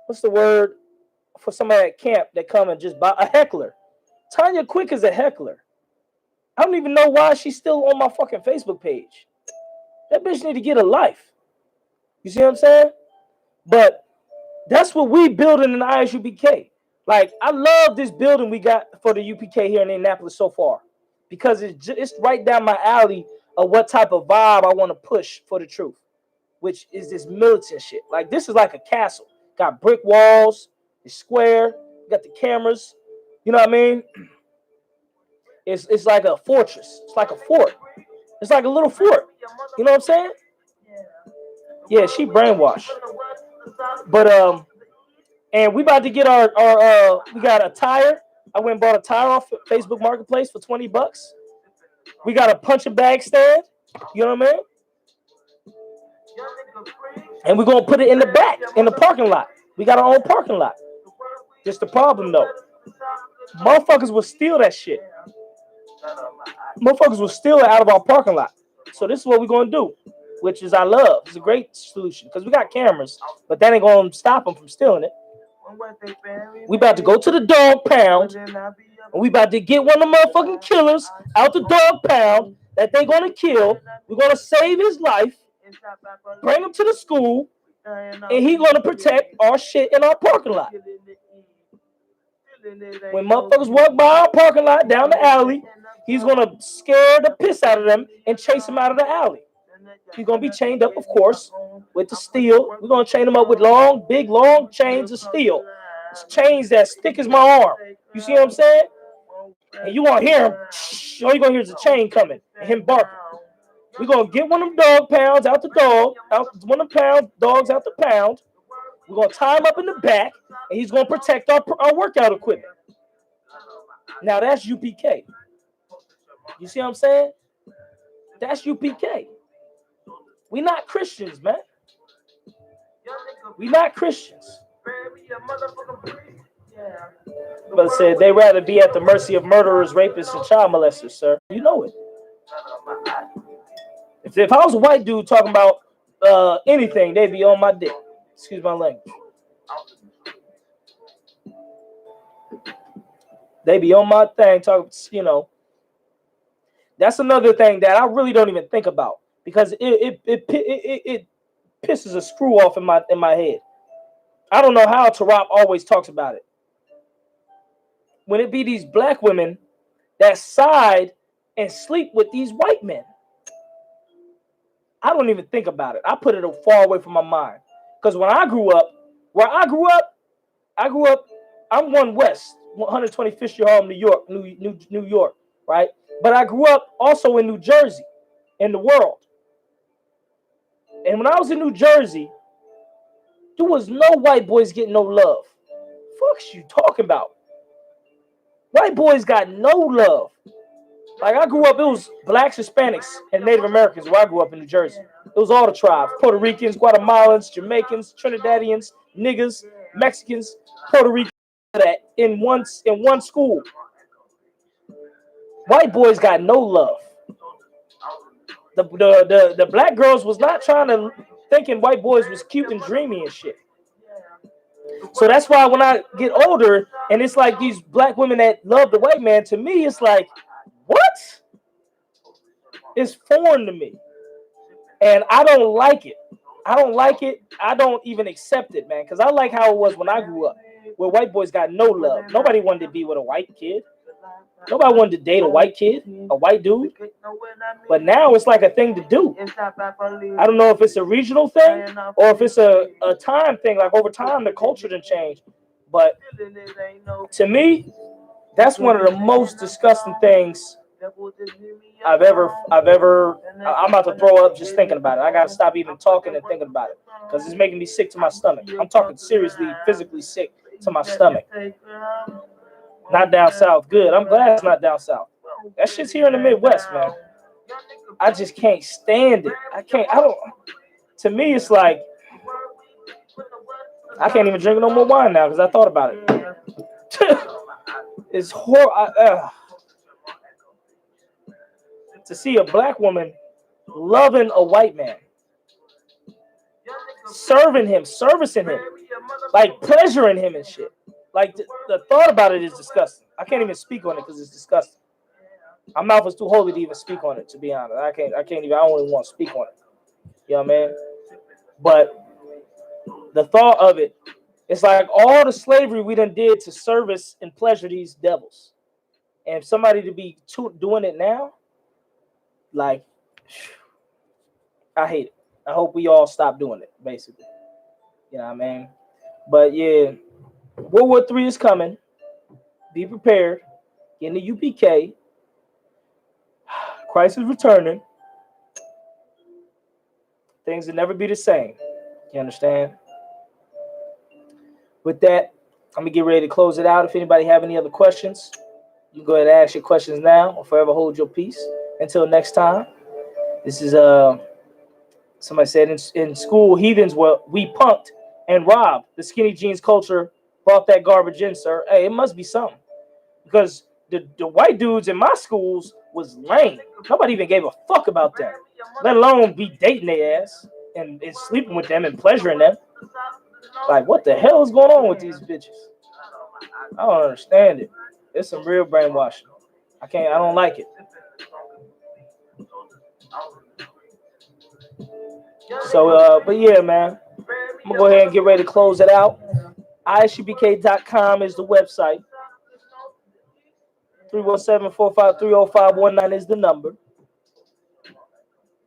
what's the word for somebody at camp that come and just buy a heckler? Tanya Quick is a heckler. I don't even know why she's still on my fucking Facebook page. That bitch need to get a life. You see what I'm saying? But that's what we building in the ISUPK. Like, I love this building we got for the UPK here in Indianapolis so far, because it's right down my alley of what type of vibe I want to push for the truth, which is this militant shit. Like, this is like a castle. Got brick walls, it's square, got the cameras. You know what I mean? It's like a fortress. It's like a fort. It's like a little fort. You know what I'm saying? Yeah, she brainwashed. But and we about to get our we got a tire. I went and bought a tire off Facebook Marketplace for $20. We got a punching bag stand. You know what I mean? And we're gonna put it in the back, in the parking lot. We got our own parking lot. Just the problem though, motherfuckers will steal that shit. Motherfuckers will steal it out of our parking lot. So this is what we're gonna do, which is I love. It's a great solution because we got cameras, but that ain't gonna stop them from stealing it. We about to go to the dog pound, and we about to get one of the motherfucking killers out the dog pound that they gonna kill. We're gonna save his life, bring him to the school, and he gonna protect our shit in our parking lot. When motherfuckers walk by our parking lot down the alley, he's gonna scare the piss out of them and chase them out of the alley. He's gonna be chained up, of course, with the steel. We're gonna chain him up with big, long chains of steel. It's chains that's thick as my arm. You see what I'm saying? And you gonna hear him. All you gonna hear is a chain coming and him barking. We're gonna get one of them dog pounds out the dog, one of them dogs out the pound. We're gonna tie him up in the back, and he's gonna protect our workout equipment. Now that's UPK. You see what I'm saying? That's UPK. We not Christians, man. We not Christians. But said they rather be at the mercy of murderers, rapists, and child molesters, sir. You know it. If I was a white dude talking about anything, they'd be on my dick. Excuse my language. They be on my thing talking, you know. That's another thing that I really don't even think about because it pisses a screw off in my head. I don't know how Tarap always talks about it. When it be these black women that side and sleep with these white men. I don't even think about it. I put it far away from my mind. Because when I grew up, I'm 1 West, 125th Street, Harlem, New York, right? But I grew up also in New Jersey, in the world. And when I was in New Jersey, there was no white boys getting no love. Fuck's you talking about? White boys got no love. Like I grew up, it was blacks, Hispanics, and Native Americans where I grew up in New Jersey. It was all the tribes: Puerto Ricans, Guatemalans, Jamaicans, Trinidadians, niggas, Mexicans, Puerto Ricans. That in one school. White boys got no love. The black girls was not trying to thinking white boys was cute and dreamy and shit. So that's why when I get older and it's like these black women that love the white man, to me it's like, what? It's foreign to me. And I don't like it. I don't like it. I don't even accept it, man. Because I like how it was when I grew up, where white boys got no love. Nobody wanted to be with a white kid. Nobody wanted to date a white kid, a white dude. But now it's like a thing to do. I don't know if it's a regional thing or if it's a time thing. Like over time, the culture didn't change. But to me, that's one of the most disgusting things I'm about to throw up just thinking about it. I gotta stop even talking and thinking about it because it's making me sick to my stomach. I'm talking seriously, physically sick to my stomach. Not down south. Good. I'm glad it's not down south. That shit's here in the Midwest, man. I just can't stand it. To me, it's like I can't even drink no more wine now because I thought about it. It's horrible. To see a black woman loving a white man, serving him, servicing him, like pleasuring him and shit. Like the thought about it is disgusting. I can't even speak on it because it's disgusting. My mouth is too holy to even speak on it. To be honest, I can't even. I don't even want to speak on it. You know what I mean? But the thought of it, it's like all the slavery we done did to service and pleasure these devils. And if somebody to be doing it now, like, I hate it. I hope we all stop doing it, basically. You know what I mean? But yeah, World War III is coming. Be prepared. Get in the UPK. Christ is returning. Things will never be the same. You understand? With that, I'm gonna get ready to close it out. If anybody have any other questions, you can go ahead and ask your questions now or forever hold your peace. Until next time. This is somebody said in school, heathens we punked and robbed. The skinny jeans culture brought that garbage in, sir. Hey, it must be something. Because the white dudes in my schools was lame. Nobody even gave a fuck about them. Let alone be dating their ass and sleeping with them and pleasuring them. Like, what the hell is going on with these bitches? I don't understand it. It's some real brainwashing. I don't like it. So, but yeah, man. I'm going to go ahead and get ready to close it out. ISUPK.com is the website. 317-453-0519 is the number.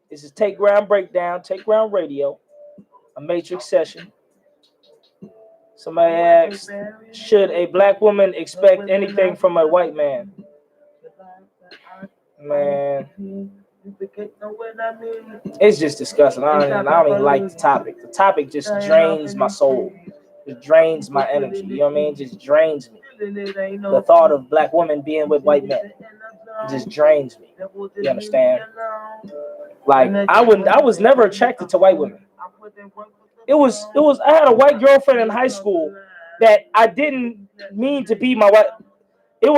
This is Take Ground Breakdown, Take Ground Radio, a matrix session. Somebody asked, should a black woman expect anything from a white man? Man, it's just disgusting. I don't even like the topic. The topic just drains my soul. It drains my energy. You know what I mean? It just drains me. The thought of black women being with white men just drains me. You understand? Like I was never attracted to white women. It was I had a white girlfriend in high school that I didn't mean to be my wife.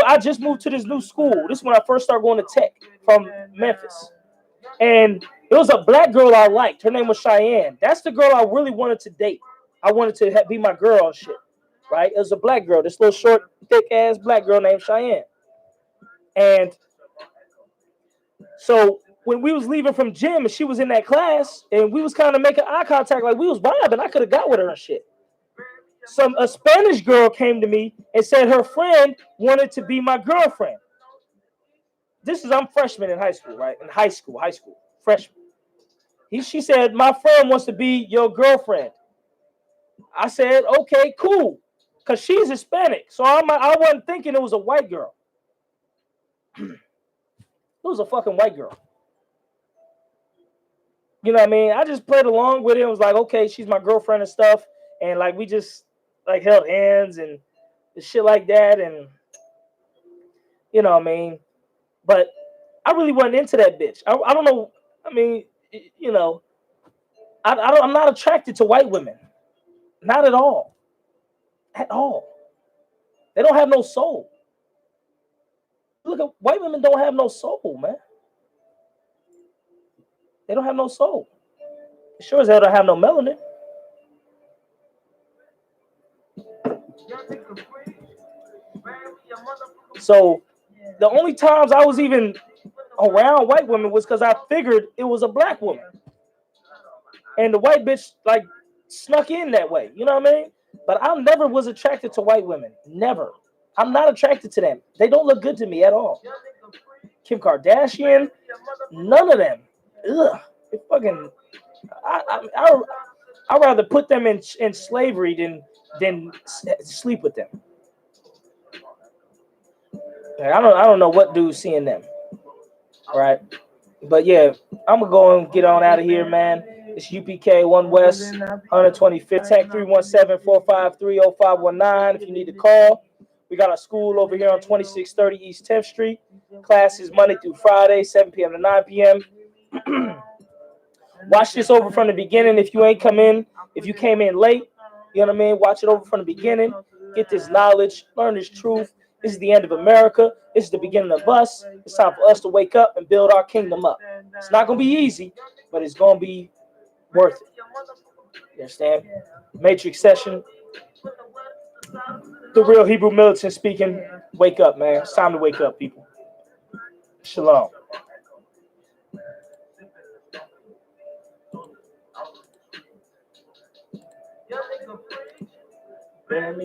I just moved to this new school. This is when I first started going to tech from Memphis. And it was a black girl I liked. Her name was Cheyenne. That's the girl I really wanted to date. I wanted to be my girl and shit. Right? It was a black girl. This little short, thick ass black girl named Cheyenne. And so when we was leaving from gym and she was in that class and we was kind of making eye contact like we was vibing, I could have got with her and shit. A Spanish girl came to me and said her friend wanted to be my girlfriend. I'm freshman in high school, right? In high school, freshman. She said, my friend wants to be your girlfriend. I said, okay, cool. Because she's Hispanic. So I wasn't thinking it was a white girl. It was a fucking white girl. You know what I mean? I just played along with it. It was like, okay, she's my girlfriend and stuff. And like, we just like held hands and shit like that. And you know what I mean? But I really wasn't into that bitch. I don't know. I mean, you know, I'm not attracted to white women. Not at all. At all. They don't have no soul. Look at white women don't have no soul, man. They don't have no soul. Sure as hell don't have no melanin. So the only times I was even around white women was because I figured it was a black woman. And the white bitch like snuck in that way. You know what I mean? But I never was attracted to white women. Never. I'm not attracted to them. They don't look good to me at all. Kim Kardashian, none of them. Ugh. They fucking. I'd rather put them in slavery than sleep with them. Like, I don't know what dude's seeing them. Right? But yeah, I'm gonna go and get on out of here, man. It's UPK 1 West, 125th Tech, 317-453-0519. If you need to call, we got a school over here on 2630 East 10th Street. Classes Monday through Friday, 7 p.m. to 9 p.m. Watch this over from the beginning. If you ain't come in, if you came in late, you know what I mean? Watch it over from the beginning. Get this knowledge, learn this truth. This is the end of America. This is the beginning of us. It's time for us to wake up and build our kingdom up. It's not going to be easy, but it's going to be worth it. You understand? Matrix session. The real Hebrew militant speaking. Wake up, man. It's time to wake up, people. Shalom. You know what I mean?